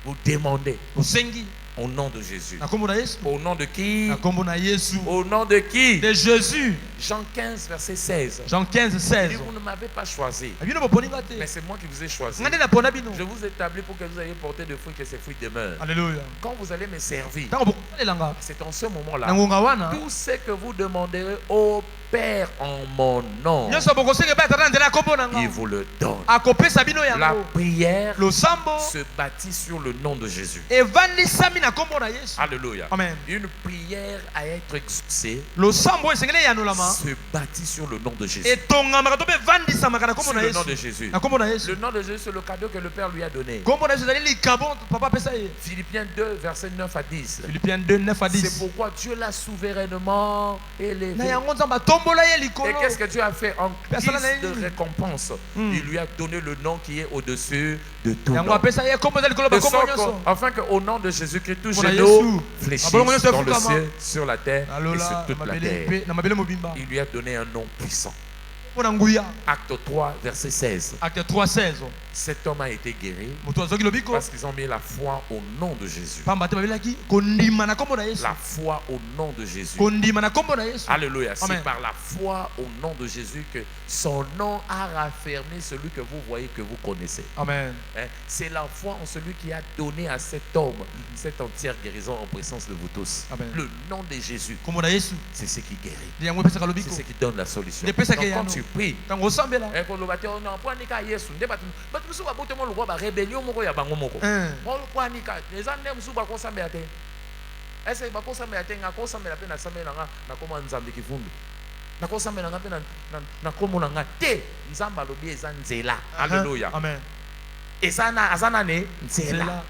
Vous demandez Osengi au nom de Jésus. na kombo na Yesu. Au nom de qui? Na kombo na Yesu. Au nom de qui? De Jésus. Jean 15, verset 16. Jean 15, Et 16. vous ne m'avez pas choisi, Abino boponinga te. mais c'est moi qui vous ai choisi. Ngande na pona bino. Je vous ai établi pour que vous ayez porté de fruits, que ces fruits demeurent. Alléluia. Quand vous allez me servir, Tango bokolelanga. c'est en ce moment-là, Na ngonga wana. tout ce que vous demanderez au Père en mon nom, Nyonso bokosenge ba tata nzela kombo na il nga. vous le donne. Akopesa bino La yango. prière Losambo se bâtit sur le nom de Jésus. evandisami na kombo na Yesu. Alléluia. Amen. Une prière à être exaucée Losambo esengeli yanolama. se bâtit sur le nom de Jésus. Etongamaka to pe vandisamaka na kombo Sur na le nom de Yesu. Jésus. Na kombo na Yesu. Le nom de Jésus, c'est le cadeau que le Père lui a donné. Kombo na Yesu ezali likabo papa pesa ye. Philippiens 2, verset 9 à 10. Philippiens 2, 9 à C'est 10. pourquoi Dieu l'a souverainement élevé. Na yango nzamba tombola ye Et likolo. qu'est-ce que Dieu a fait en Personne n'a guise de dit. récompense? Il lui a donné le nom qui est au-dessus de tout Yango nom. apesa ye kombo za likolo De ba kombo sorte nyonso. afin qu'au nom de Jésus-Christ, tous Voilà, genoux Yesu. fléchissent Abolongo nyonso dans le efukama. ciel, sur la terre et sur Alola toute la mabele terre. pe na mabele mobimba. Il lui a donné un nom puissant. Pona nguya. Acte 3, verset 16. Acte 3, 16. Cet homme a été guéri Moto azoki lobiko. parce qu'ils ont mis la foi au nom de Jésus. Pamba te babelaki kondima na kombo na Yesu. La foi au nom de Jésus. Kondima na kombo na Yesu. Alléluia. C'est Amen. par la foi au nom de Jésus que son nom a raffermi celui que vous voyez, que vous connaissez. Amen. Hein? C'est la foi en celui qui a donné à cet homme cette entière guérison en présence de vous tous. Amen. Le nom de Jésus, Kombo na Yesu. c'est ce qui guérit. Ndi yango epesaka C'est lobiko. ce qui donne la solution. Ne pesa Donc ke quand yano. tu pries, Tango osambela. koloba te on point nika Yesu nde bato mosusu babotemo lokwa ba rébellion moko ya bango moko. Olokwa nika eza nde mosusu bakosambela te. Ese bakosambela te nga kosambela pe na sambela nga na koma nzambe kivundu. nakosambela nga mpe na kombo na nga te. Nzambe alobi eza nzela. Alléluia. Amen. Aza nane nzela. Nzela.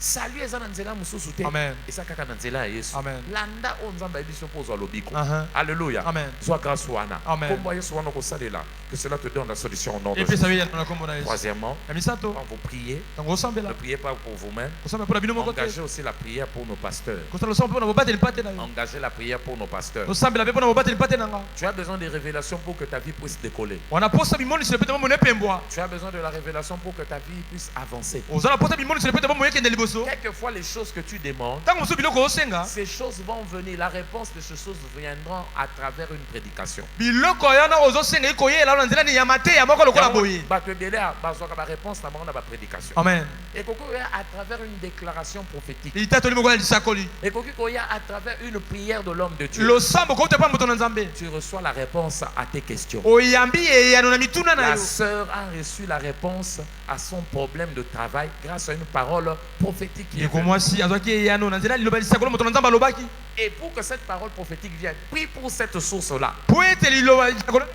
Salut eza na nzela mosusu te. Amen. Eza kaka na nzela ya Yesu. Amen. Landa o nzambe ayebi biso mpo ozwa lobiko. Alléluia. Amen. Sois grâce wana. Amen. Kombo ya Yesu wana kosalela. Que cela te donne la solution au nom de Et puis Jésus. ça veut dire na kombo na Yesu. Troisièmement, Misato. quand vous priez, Tango sambela. ne priez pas pour vous-même. Kosamba pour la bino moko te. Engagez aussi la prière pour nos pasteurs. Kosala samba pour na bobate lipate na yo. Engagez la prière pour nos pasteurs. Kosambela pe pour na bobate lipate na nga. Tu as besoin de révélations pour que ta vie puisse décoller. Wana posa bimoni se pete mo ne pembwa. Tu as besoin de la révélation pour que ta vie puisse avancer. Ozala posa bimoni se pete mo yeke ndeli boso. Quelquefois, les choses que tu demandes, Tango so biloko osenga. ces choses vont venir. La réponse de ces choses viendront à travers une prédication. Biloko yana ozosenga ikoyela na nzela ni ya mate ya moko lokola boye. La réponse na bango prédication. Amen. Et à travers une déclaration prophétique. Itato limoko ya lisakoli. Et à travers une prière de l'homme de Dieu. Lo sambo ko te pa moto na nzambe. Tu reçois la réponse à tes questions. Oyambi e ya na mituna na La yo. sœur a reçu la réponse à son problème de travail grâce à une parole prophétique qui est Ko venue. mwasi azwaki ya no na nzela liloba lisakoli moto na nzamba lobaki. Et pour que cette parole prophétique vienne, prie pour cette source-là. Po ete liloba lisakoli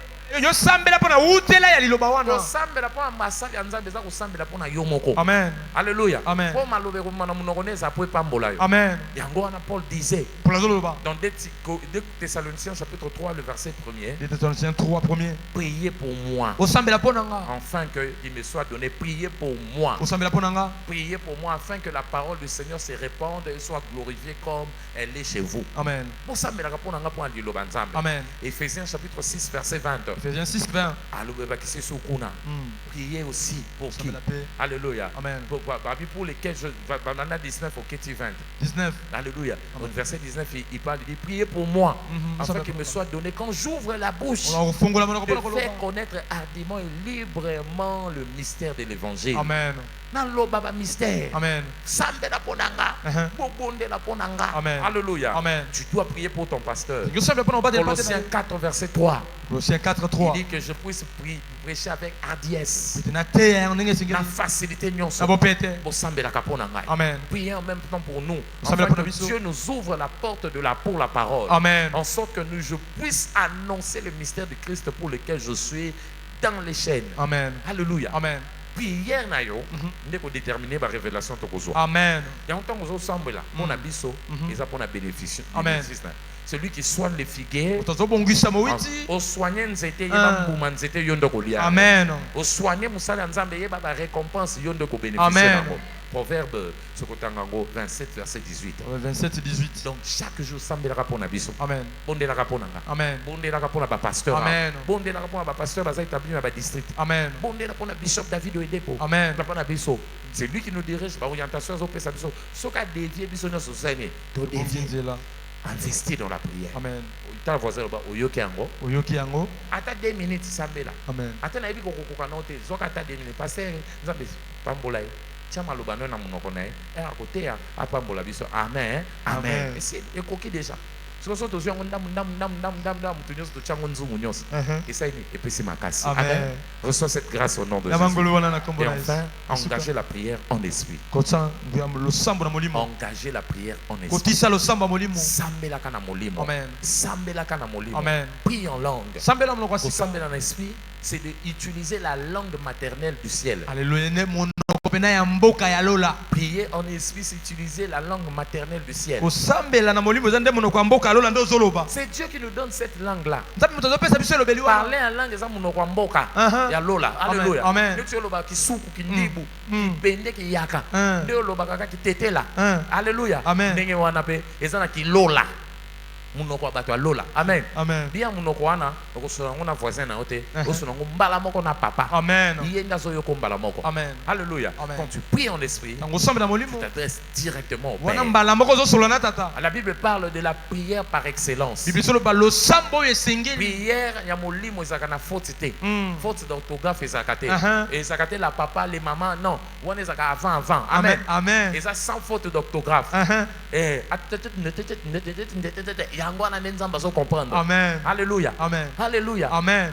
yo sambela pona utela ya liloba wana. Kosambela po ambasade ya Nzambe eza kosambela po na yo moko. Amen. Alléluia. Amen. Po malobeko mana munoko neza po epambola yo. Amen. Yango wana Paul disait Pour la zoloba. dans 2 Thessaloniciens chapitre 3 le verset 1er, Des Thessaloniciens 3 premier. priez pour moi Osambela pona nga. afin qu'il me soit donné. Priez pour moi. Osambela pona nga. Priez pour moi afin que la parole du Seigneur se répande et soit glorifiée comme elle est chez vous. Amen. Bosambelaka po na nga po na liloba Nzambe. Amen. Éphésiens chapitre 6 verset 20. Ephésiens 6 20. Alobebakisi sukuna. Priez aussi pour qui? Osambela pe. Alléluia. Amen. Pour lesquels je banana 19 au Kéti 20. 19. Alléluia. Au verset 19, il parle, il dit priez pour moi afin qu'il me soit donné quand j'ouvre la bouche On fongola monoko de pona faire koloba. connaître hardiment et librement le mystère de l'évangile. Amen. Naloba ba mystère. Amen. Sambela ponanga. Bobondela ponanga. Amen. Alléluia. Amen. Tu dois prier pour ton pasteur. Osambela pona bobate lipate na Colossiens yo. 4 verset 3. Colossiens 4 Il 3. dit que je puisse prêcher avec hardiesse. Na te ya ndenge La singeli. facilité nyonso. Na bopete. Bosambelaka pona ngai. Amen. Priez en même temps pour nous. Sambela Afin pona que biso. Dieu nous ouvre la porte pour la parole. Amen. En sorte que je puisse annoncer le mystère de Christ pour lequel je suis dans les chaînes. Amen. Alléluia. Amen. Prière na yo, ndeko déterminer ba révélation to kozwa. Amen. Ya ntango zo sambela, mona biso, eza pona bénéfice. Amen. Celui qui soigne les figuiers, Otazobongisa mowiti. au soigner nzete yeba mbuma nzete yo ndeko lia. Amen. Au soigner musala nzambe yeba ba récompense yo ndeko bénéficier Amen. nango. Proverbe Sokotangango 27 verset 18. 27 18. Donc chaque jour sambelaka pona biso. Amen. Bondelaka pona nga. Amen. Bondelaka pona ba pasteur. Amen. Bondelaka pona ba pasteur baza établi na ba district. Amen. Bondelaka pona bishop David Oedepo. Amen. Pona biso. C'est lui qui nous dirige ba orientation zo pesa biso. Soka dévier biso na société. To dévier. Investir dans la prière. Amen. Ta voisin ba oyoki yango. Oyoki yango. Ata 2 minutes sambela. Amen. Ata na yebi kokoka na te. Zoka ata 2 minutes. Pasteur nzambe pambola ye. Tia maloba no na monoko na ye. Akoteya apambola biso. Amen. Amen. Amen. C'est ekoki déjà. Soso to zuyango ndam mutu nyonso to tiango nzungu nyonso. Esaini epesi makasi. Amen. Reçois cette grâce au nom de Jésus. Et enfin, engager la prière en esprit. Engager la prière en esprit. Sambelaka na molimo. Amen. Sambelaka na molimo. Amen. Prie en langue. Sambela Sambela en esprit, c'est d'utiliser la langue maternelle du ciel. Alléluia. Pena ya mboka ya lola. Prier en esprit, c'est utiliser la langue maternelle du ciel. Osambela na molimo zande monoko ya mboka ya lola ndo zoloba. C'est Dieu qui nous donne cette langue-là. Nzambe muto zopesa biso lobeli wa. Parler en langue eza monoko ya mboka ya lola. Alléluia. Amen. Ndio loba kisuku kindibu, bende ki yaka. Ndio loba kaka kitetela. Alléluia. Ndenge wana pe eza na kilola. Munoko bato ya lola. Amen. Amen. Bien munoko wana okosona ngona voisin na ote, osona ngo mbala moko na papa. Amen. Yenda zo yoko mbala moko. Amen. Alléluia. Amen. Quand tu pries en esprit, Tango sambela molimo. tu t'adresses directement au Wana Père. mbala moko zo solana tata. La Bible parle de la prière par excellence. Bible solo ba lo sambo esengeli. Prière ya molimo ezaka na faute te. Faute d'orthographe ezaka te. Ezaka te la papa, les mamans, non. Wana ezaka avant. Amen. Amen. Eza sans faute d'orthographe. Yango wana nzamba zo comprendre. Amen. Alléluia. Amen. Alléluia. Amen.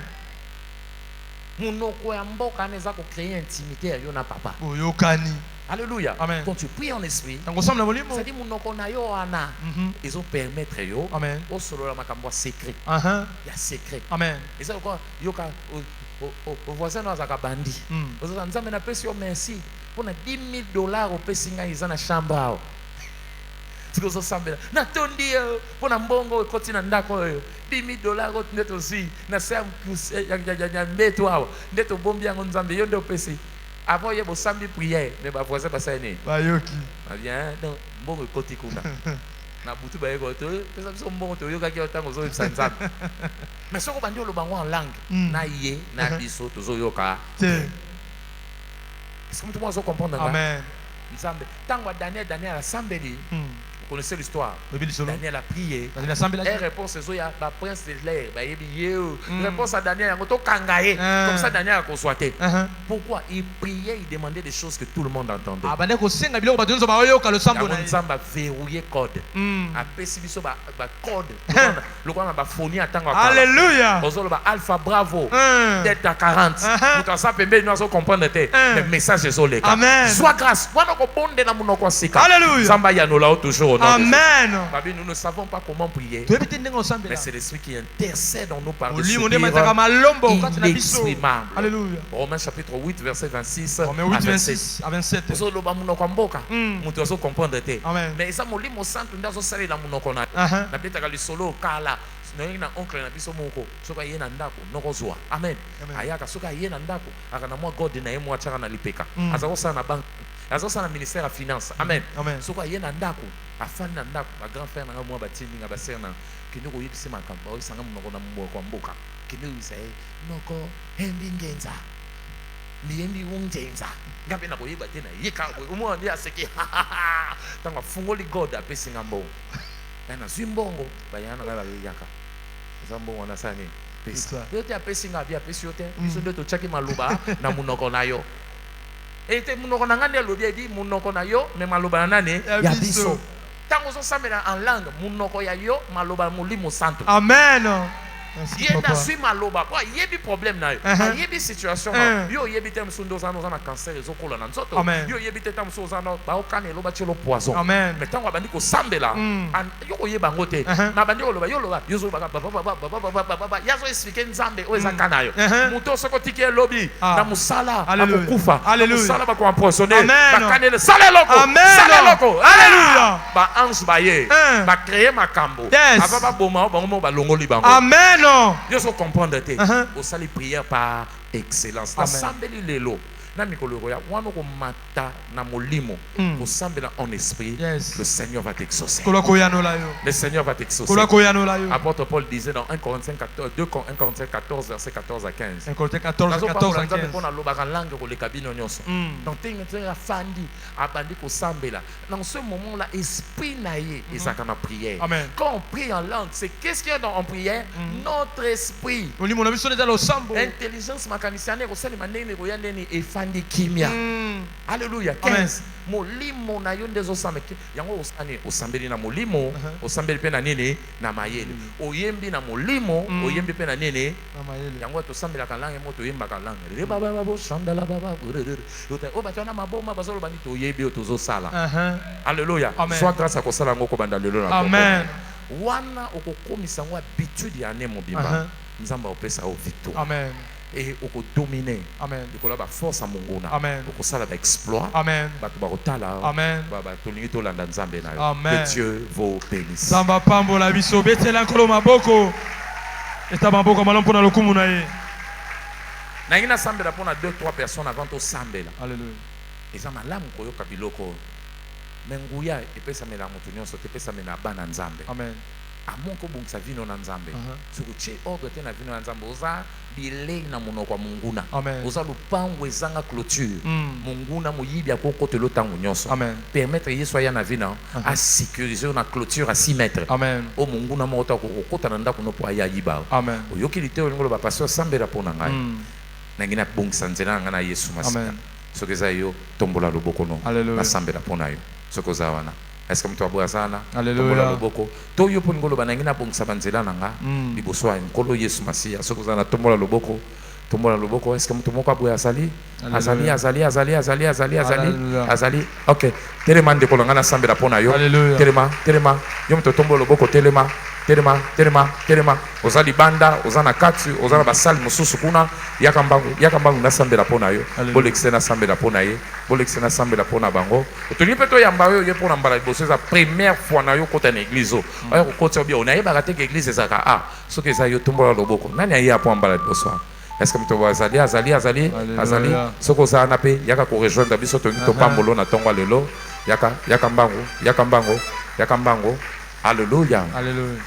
Munoko ya mboka neza ko créer intimité ya yo na papa. Oyokani. Alléluia. Amen. Quand tu pries en esprit, Tango sam na molimo. c'est-à-dire monoko na yo ana. Ils ont permettre yo. Amen. Au solo la makambo secret. Aha. Il y a secret. Amen. Et ça quoi yoka au voisin dans zaka bandi. Aux nzambe na pesi yo merci pour na $10,000 au pesinga izana chambre. C'est que ça semble. Na tondi pour na mbongo koti na ndako yo. $10,000 au ndeto zi na serve ya mbeto awo. Ndeto bombi yango nzambe yo ndo pesi. Avant, il y a samedi prière, mais ma voisin passe à l'année. Bayoki. Bien, donc, bon, côté kuna. Na butu ba yego to, pesa biso mbongo to yoka ki otango zo ibisanza. Mais soko bandi lo bango en langue, na ye, na biso to zo yoka. Est-ce que tout le monde comprendre? Amen. Nzambe. Tango Daniel a sambeli. Vous connaissez l'histoire. Daniel a prié. Et réponse c'est Zoya, la prince de l'air, bah réponse à Daniel, on kangaye. Comme ça Daniel a consoité. Pourquoi il priait, il demandait des choses que tout le monde entendait. Ah bande ko senga biloko batonzo ba yoka le sambo na. Nzamba verrouiller code. A pesi biso ba code. Le quoi ba phony atango. Alléluia. Ozolo ba alpha bravo. Tête à 40. Pour ça pembe nous comprendre le message est solé. Amen. Sois grâce. Wana ko bonde na munoko sika. Alléluia. Nzamba ya no la toujours. Amen. Nous ne savons pas comment prier. Mais c'est l'esprit qui intercède en nous par le inexprimable. Alléluia. Romains chapitre 8, verset 26 Romains 8, 26 à 27. Mais ça m'a dit mon sang, tu as salé la monokona. Na peut-être que le solo kala. Na oncle na biso moko soka yena ndako nokozwa amen ayaka soka yena ndako akana mwa god na yemo achaka na lipeka azako sana na banque azako na ministère ya finance amen soka yena ndako afani na ndako ba grand frère na mwa batindi nga baser na kinde ko yibise makambo oyisanga munoko na mbo kwa mboka kinde uyisa noko hembi ngenza miyembi ungenza ngabe na ko yiba tena yeka umwa ndi aseki tanga fungoli god apesinga mbo na zimbongo bayana ngala yaka zambo wana sani pesa yote apesinga bia pesi yote biso ndio to chaki maluba na munoko nayo ete munoko na ngane lobi edi munoko na yo me maluba na nane ya biso tango so samela en langue munoko ya yo maluba mulimo santo amen. Yenda sui maloba quoi yebi problème na yo yebi situation yo yebi tem sundo zano zana cancer ezokola na nzoto yo yebi tem so zano ba okane loba chelo poison mais tango abandi ko sambela yo oyeba ngote na bandi ko loba yo loba yo zo ba yazo expliquer nzambe o ezakana yo muto soko tiki lobi na musala akukufa musala ba ko empoisonner ba kanele sale loko alléluia ba ange ba ye ba créer makambo ava ba boma ba ngo ba longoli bango amen. Non. Dieu se comprendre te. Au sali prière par excellence. La sambeli lelo. Na mikolo roya wana ko mata na molimo. Au sambela en esprit. Le Seigneur va t'exaucer. Le Seigneur va t'exaucer. Apôtre Paul disait dans 1 Corinthiens 14, 2 1 Corinthiens 14 verset 14 à 15. 1 Corinthiens 14 à 15. Dans Dans ce moment-là, esprit naïe et ça kana prière. Quand on prie en langue, c'est qu'est-ce qu'il y a en prière? Notre esprit. Intelligence mécanicienne au sein de manene royane et fandi kimia. Alléluia. 15. Molimo na yo ndezo sameki yango osane osambeli na molimo osambeli pe na nini na mayele oyembi na molimo oyembi pe na nini na mayele yango to sambela kalange moto yemba kalange re baba baba shandala baba yote obatana maboma bazolo bani to yebi otozo sala alléluia soit grâce à kosala ngoko banda lelo na amen wana okokomisa ngo habitude ya ne mobimba nzamba opesa o victoire amen et au dominer amen de la force à mongona amen au ça la exploit amen ba tala amen ba tolingi to landa nzambe na yo que Dieu vous bénisse samba pambo la biso betela nkolo maboko eta maboko malompo na lokumu na ye na ina sambela pona 2-3 personnes avant au sambela alléluia eza malamu koyoka biloko menguya epesa mela mutu nyonso epesa mela bana nzambe amen amon ko bungisa vino na nzambe suku che ordre te na vino na nzambe oza bilei na monoko munguna oza lupango ezanga clôture munguna moyibi akoko te lotango nyonso permettre yeso ya na vino a sécuriser na clôture à 6 mètres o munguna mota ko kota na ndako no po aya yiba oyoki lite ngolo ba pasteur sambela pona ngai na ngina bungisa nzela ngana yesu masika sokeza yo tombola loboko no na sambela pona yo sokoza wana. Est-ce que mtu aboya sana? Alléluia. To yo po ngolo banangina bongisa banzela nanga liboso ya nkolo Yesu Masia sokozana tombola loboko tombola loboko. Est-ce que tout le monde a boué azali? Alléluia. Azali. Ok. Telema de kolangana sambela pona yo. Alléluia. Telema. Yom to tombola loboko telema. Ozali banda, ozana katsu, ozana basali mususu kuna. Yakambangu na sambela pona yo. Bolexena sambela pona ye. Bolexena sambela pona bango. Otoni peto yamba yo ye pona mbala bosse za première fois na yo kota na église. Oya ko kota bien, on a yeba kate que église ezaka ah. So que ça yo tombola loboko. Nani ayi apo mbala bosse. Est-ce que tu vois azali soko za na pe yaka ko rejoindre biso to pambolo na tongo lelo yakambango alléluia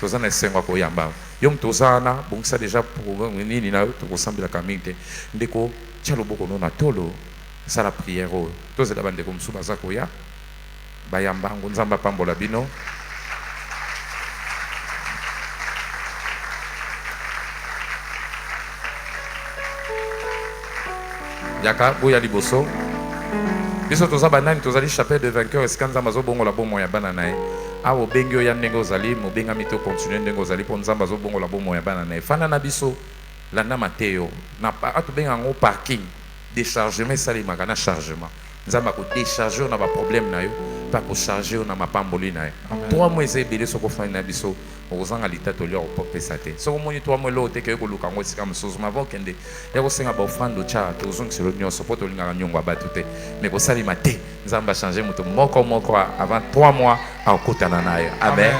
tozana esengo ko yamba yom tozana bongisa déjà pour nini na to kosambela kamite ndeko tshalo boko no na tolo sala prière tozela bande ko msuba za ko ya bayambango nzamba pambola bino. Yaka boya liboso biso toza banani tozali chapelle de vainqueur eskanza mazo bongo la bomo ya bana nae awo bengio ya ndenge ozali mobenga mito continuer ndenge ozali po nzamba zo bongo la bomo ya bana nae fana na biso landa mateo na atu benga ngo parking déchargement sali makana chargement nzamba ko décharger na ba problème na yo pa ko charger na mapamboli na yo 3 mois ezebele soko fana na biso ozanga litato lyo popesa te soko moni 3 mois lo te ke ko luka ngo sika msozo mavo kende ya ko senga ba ofrande cha to zonga selo nyonso poto linga nyongwa batu te mais ko sali mate nzamba changer moto moko avant 3 mois akotana na yo amen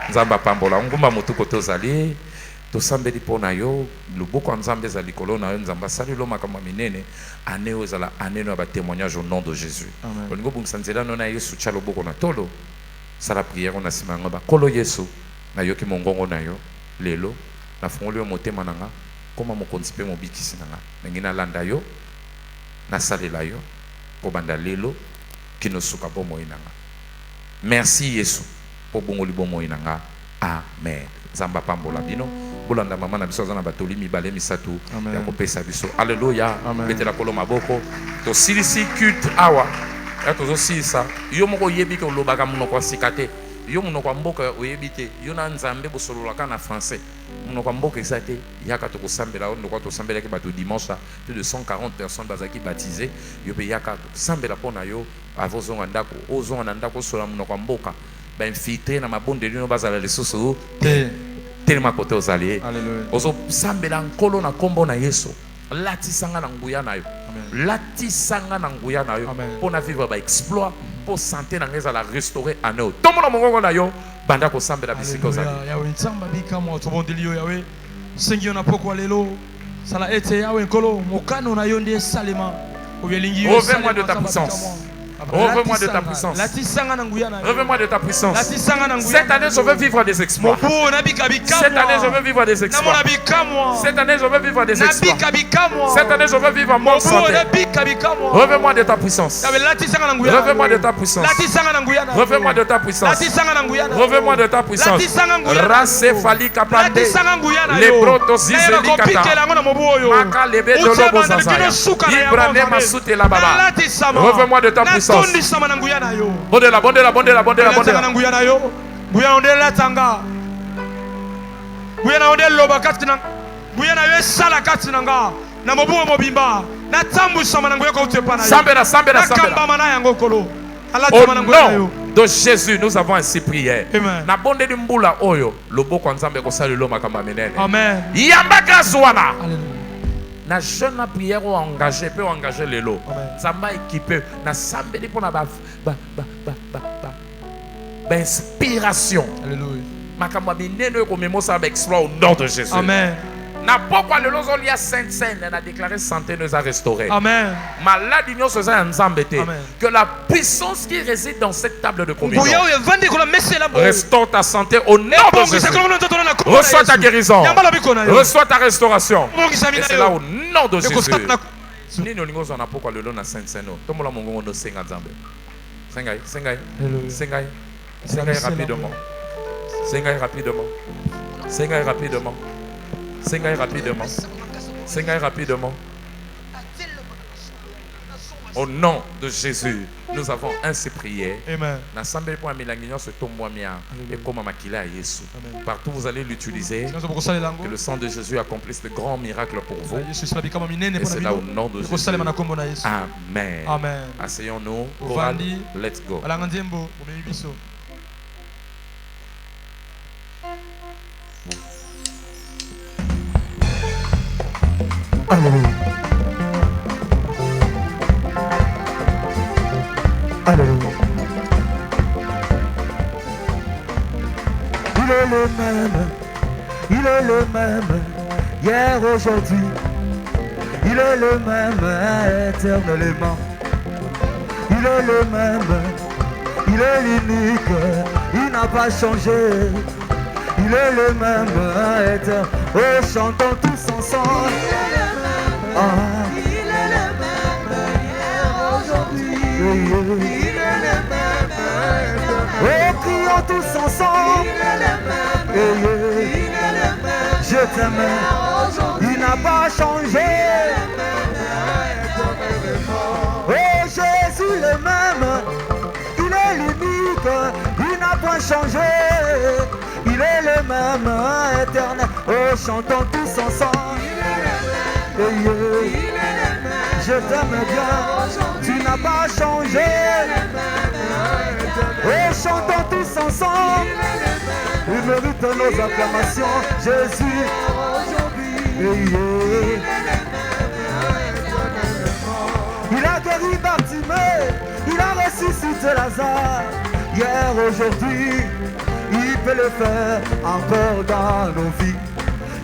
nzamba pambola ngumba motu ko tozali tosambeli pona yo loboko nzambe za likolo na yo nzamba sali lo makamba minene ane ozala ane no ba témoignage au nom de Jésus olingo bungisa nzela no na Yesu cha loboko na tolo sala prière on asimanga ba kolo Yesu na yoki mongongo na yo lelo na fongoli yo motema nanga koma mokonzi pe mobikisi nanga ngina landa yo na salela yo ko banda lelo kino suka bomo inanga merci Yesu po bongoli bomo inanga amen nzamba pambola bino bolanda mama na biso zana batoli mibale misatu ya kopesa biso alléluia betela kolo maboko to silisi culte awa ya tozo sisa yo moko yebi ko lobaka munoko sikate yo munoko mboka oyebite yo na nzambe bosololaka na français munoko mboka ezate yaka to kosambela on ndoko to sambela ke bato dimanche plus de 140 personnes bazaki baptisées yo pe yaka sambela pona yo avozonga ndako ozonga ndako sola munoko mboka ba infiltré na mabonde lino bazala lesusu tellement côté ozali ozo sambela nkolo na kombo na Yesu latisanga na nguya na yo latisanga na nguya na yo pona vivre ba exploit pour santé na ngeza la restaurer en eux tomo na mongongo na yo banda ko sambela bisiko ozali yawe nzamba bika mo tobondeli yo yawe sengio na poko lelo sala ete yawe nkolo mokano na yo ndie salema obelingi yo ouvre-moi de ta puissance. Reviens-moi de ta puissance. Reviens-moi de ta puissance. Cette année, je veux vivre des exploits. Cette année, je veux vivre des exploits. Cette année, je veux vivre des exploits. Cette année, je veux vivre mon santé. Reviens-moi de ta puissance. Reviens-moi de ta puissance. Reviens-moi de ta puissance. Reviens-moi de ta puissance. Race fali kapande. Les brotos zizeli kata. Maka lebe dolo bozazaya. Ibrane masute la baba. Reviens-moi de ta puissance. Bondela. Nguya ondela tanga. Nguya ondela loba katina. Nguya na yo sala katina nga. Na mobuo mobimba. Na tambu sama na nguya ko utepa na yo. Sambela. Kamba mana yango kolo. Au nom de Jésus, nous avons ainsi prié. Na bonde di mbula oyo loboko nzambe ko sala lo makamba menene. Amen. Yambaka zwana. Na jeune na prière ou engagé peut engager les lots ça m'a équipé na sambeli pour na inspiration alléluia makamba minene ko memo ça exploit au nom de Jésus amen na pourquoi le lozo lia sainte sainte na déclaré santé nous a restauré amen maladie nous se ça nzambete que la puissance qui réside dans cette table de communion restaure ta santé au nom de Jésus. Reçois ta guérison, reçois ta restauration et c'est là au nom de Jésus. Ni no lingo zona pourquoi le lona sainte sainte no tomola mongongo no senga nzambe sengai rapidement sengai rapidement Au nom de Jésus, nous avons ainsi prié. Amen. Partout vous allez l'utiliser. Que le sang de Jésus accomplisse de grands miracles pour vous. Et c'est là au nom de Jésus. Amen. Amen. Asseyons-nous. Let's go. Alléluia. Alléluia. Il est le même, hier, aujourd'hui. Il est le même, éternellement. Il est le même, il est l'unique, il n'a pas changé. Il est le même, éternel. Oh, chantons tous ensemble. Il est le même, hier, aujourd'hui. Il est le même, oh, crions tous ensemble. Il est le même, je t'aime, il n'a pas changé. Oh, Jésus le même, il est l'unique, il n'a pas changé. Il est le même, éternel. Oh, chantons tous ensemble. Je t'aime bien, tu n'as pas changé. Oh, chantons tous ensemble. Il mérite nos acclamations, Jésus. Il a guéri Bartimée, il a ressuscité Lazare. Hier, aujourd'hui, il peut le faire encore dans nos vies.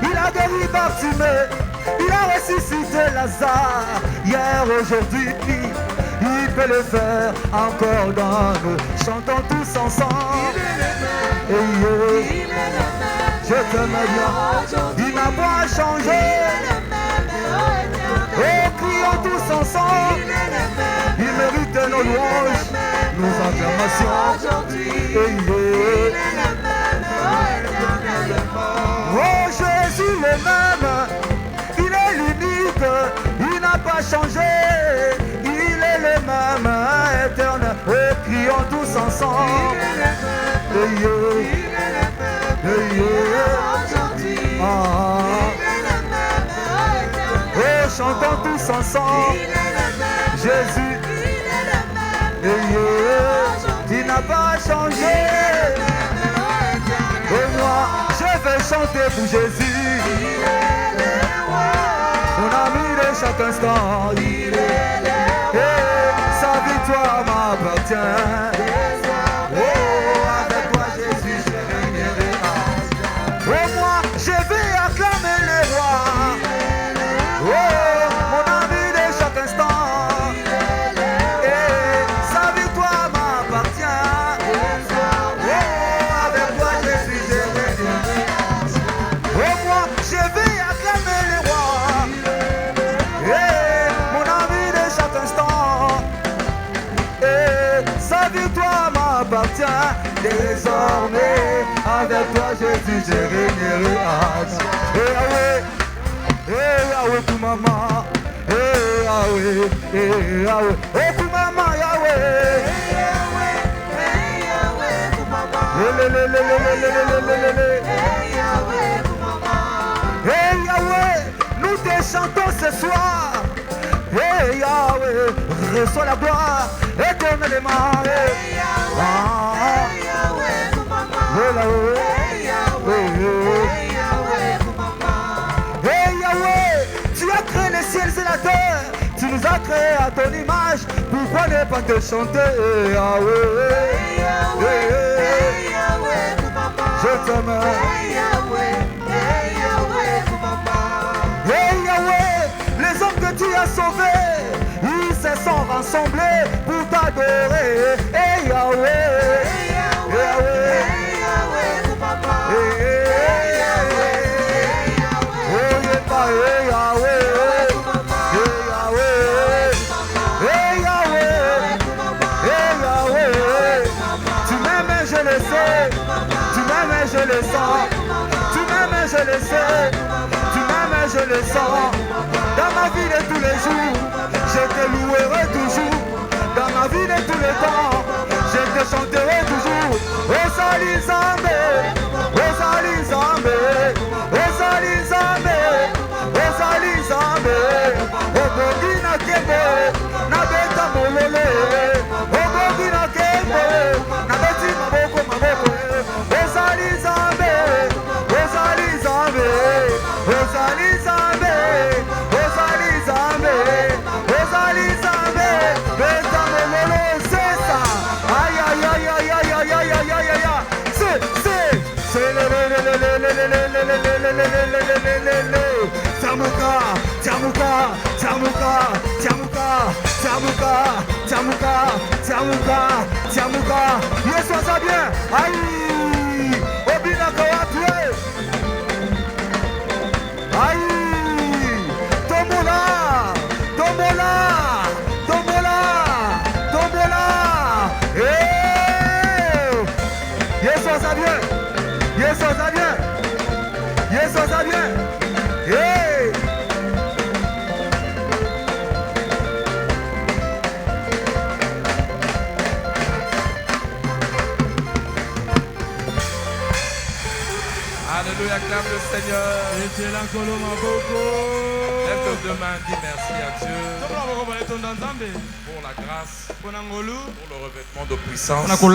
Il a guéri Bartimée, il a ressuscité Lazare. Hier, aujourd'hui, il peut le faire encore dans nous. Chantons tous ensemble. Je t'aime bien, il n'a pas changé. Oh, crions tous ensemble. Il mérite nos louanges, nos acclamations. Oh, Jésus le même, il est l'unique, il n'a pas changé. Il est le même, éternel. Oh, crions tous ensemble. Oh, chantons tous ensemble. Jésus, il n'a pas changé. Et moi, je vais chanter pour Jésus. Mon ami de chaque instant. Et sa victoire m'appartient. Je vais acclamer le roi. Oh, mon ami de chaque instant. Et sa victoire m'appartient. Oh, avec toi je suis heureux. Oh, moi je vais acclamer le roi. Et mon ami de chaque instant. Et sa victoire m'appartient. Désormais, avec toi Jésus, je régnerai. Yahweh pour maman, Yahweh, oh pour maman, Yahweh, Yahweh pour maman, Yahweh, nous te chantons ce soir. Yahweh, reçois la gloire éternellement. Yahweh pour maman, tu as créé les ciels et la terre, tu nous as créés à ton image, pourquoi ne pas te chanter? Yahweh, je t'aime. Yahweh, les hommes que tu as sauvés, ils se sont rassemblés pour t'adorer. Yahweh, je le sens, tu m'aimes, je le sais, tu m'aimes, je le sens. Dans ma vie de tous les jours, Je te louerai toujours dans ma vie de tous les temps. Je te chanterai toujours. Osali Nzambe, Osali Nzambe, Osali Nzambe, Osali Nzambe. Obogi na kembe, na beta molele. Obogi na kembe, na beti maboko maboko. Osali Nzambe, Osali Nzambe, Osali Nzambe, Osali Nzambe, Osali Nzambe. Beta molele, c'est ça. Aïe aïe aïe aïe aïe aïe aïe aïe aïe aïe. C'est Tiamuka, Tiamuka, Tiamuka, Tiamuka, Tiamuka, Tiamuka, Tiamuka, Tiamuka. Yes, ça bien. Aïe, Obina Kawatue. Aïe, Tombola, Tombola, Tombola, Tombola. Hey, yes, ça bien. Yes, ça bien. Yes, ça bien. Hey. Alléluia, acclame le Seigneur. Lève tes deux mains, dis merci à Dieu pour la grâce, pour le revêtement de puissance, pour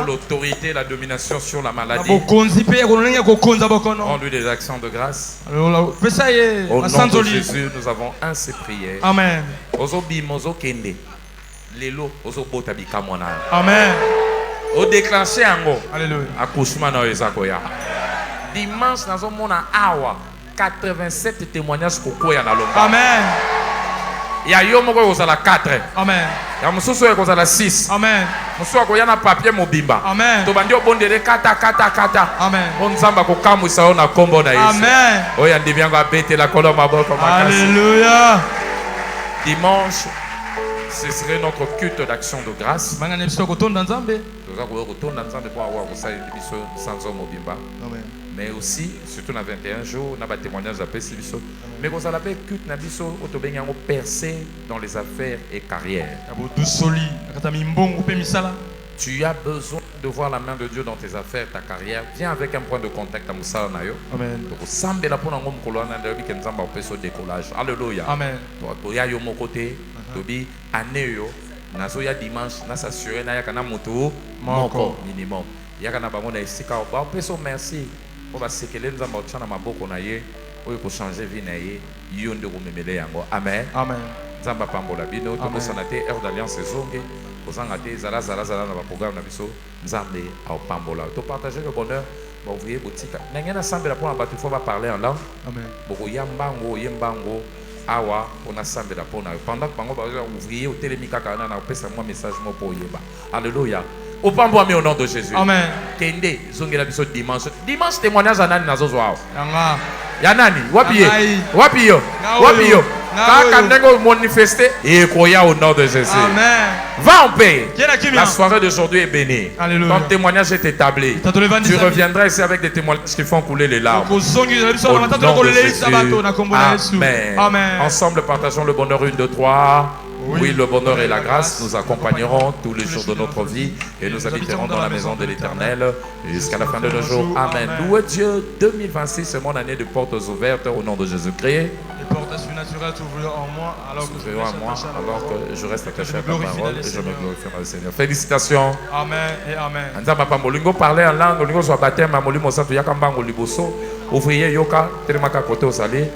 l'autorité et la domination sur la maladie. Rends-lui des actions de grâce. Au nom de Jésus, nous avons ainsi prié. Amen. Amen. Au déclencher un mot. Alléluia. Accouchement dans les akoya. Dimanche, nous avons awa 87 témoignages pour quoi na lomba. Amen. Il y a yo moko kozala 4. Amen. Il y a mususu kozala 6. Amen. Mususu ko yana papier mobimba. Amen. To bandi obondele kata. Amen. On nzamba ko kamwisa yo na kombo na Yesu. Amen. Oya ndibyango abete la kolo maboko makasi. Alléluia. Dimanche, ce serait notre culte d'action de grâce. Amen. Mais aussi, surtout dans 21 jours, on a des témoignages de Bisso. Mais vous avez culte na biso otobenyango percé dans les affaires et carrières. Tu as besoin de voir la main de Dieu dans tes affaires, ta carrière. Viens avec un point de contact à Moussa Nayo. Amen. Alléluia. Amen. Toya yo mon côté, tobi aneyo, nazoya dimanche, na s'assurer na yakana moto moko minimum. Yakana bango na esika ba peso merci. On va sekele nzamba otchana maboko na ye, oyo ko changer vie na ye, yo ndo komemele yango. Amen. Amen. Nzamba pambola bino to sanate heure d'alliance zonge. Kozanga te zala na ba programme na biso nzambe au pambola. To partager le bonheur. Bon, ouvrier boutique. N'engena sambela pour battre, il faut parler en langue. Amen. Boko yambango, yembango, awa, on a sambela pour na. Pendant que bango ouvrier au télémika kana na pesa moi message mo pour yeba. Alléluia. Au pambo au nom de Jésus. Amen. Kende zongela biso dimanche. Dimanche témoignage anani nazo zwa. Yanga. Yanani, wapi yo. Quand on manifester et croyant au nom de Jésus. Amen. Va en paix. La soirée d'aujourd'hui est bénie. Alléluia. Ton témoignage est établi. Tu reviendras ici avec des témoignages qui font couler les larmes. Au nom de Jésus. Amen. Amen. Ensemble, partageons le bonheur 1, 2, 3. Oui, le bonheur et la grâce nous accompagneront tous les jours de notre vie et nous habiterons dans la maison de l'Éternel jusqu'à la fin de nos jours. Amen. Louez Dieu, 2026 c'est mon année de portes ouvertes au nom de Jésus-Christ. Les portes surnaturelles s'ouvriront en moi alors que je reste attaché à la parole et je me glorifierai le Seigneur. Félicitations. Amen et Amen. Nzamba pambolingo parler en langue, lingo soit baptême, amoli mosantu yakambango liboso, ouvrier yoka, telemaka kote osali.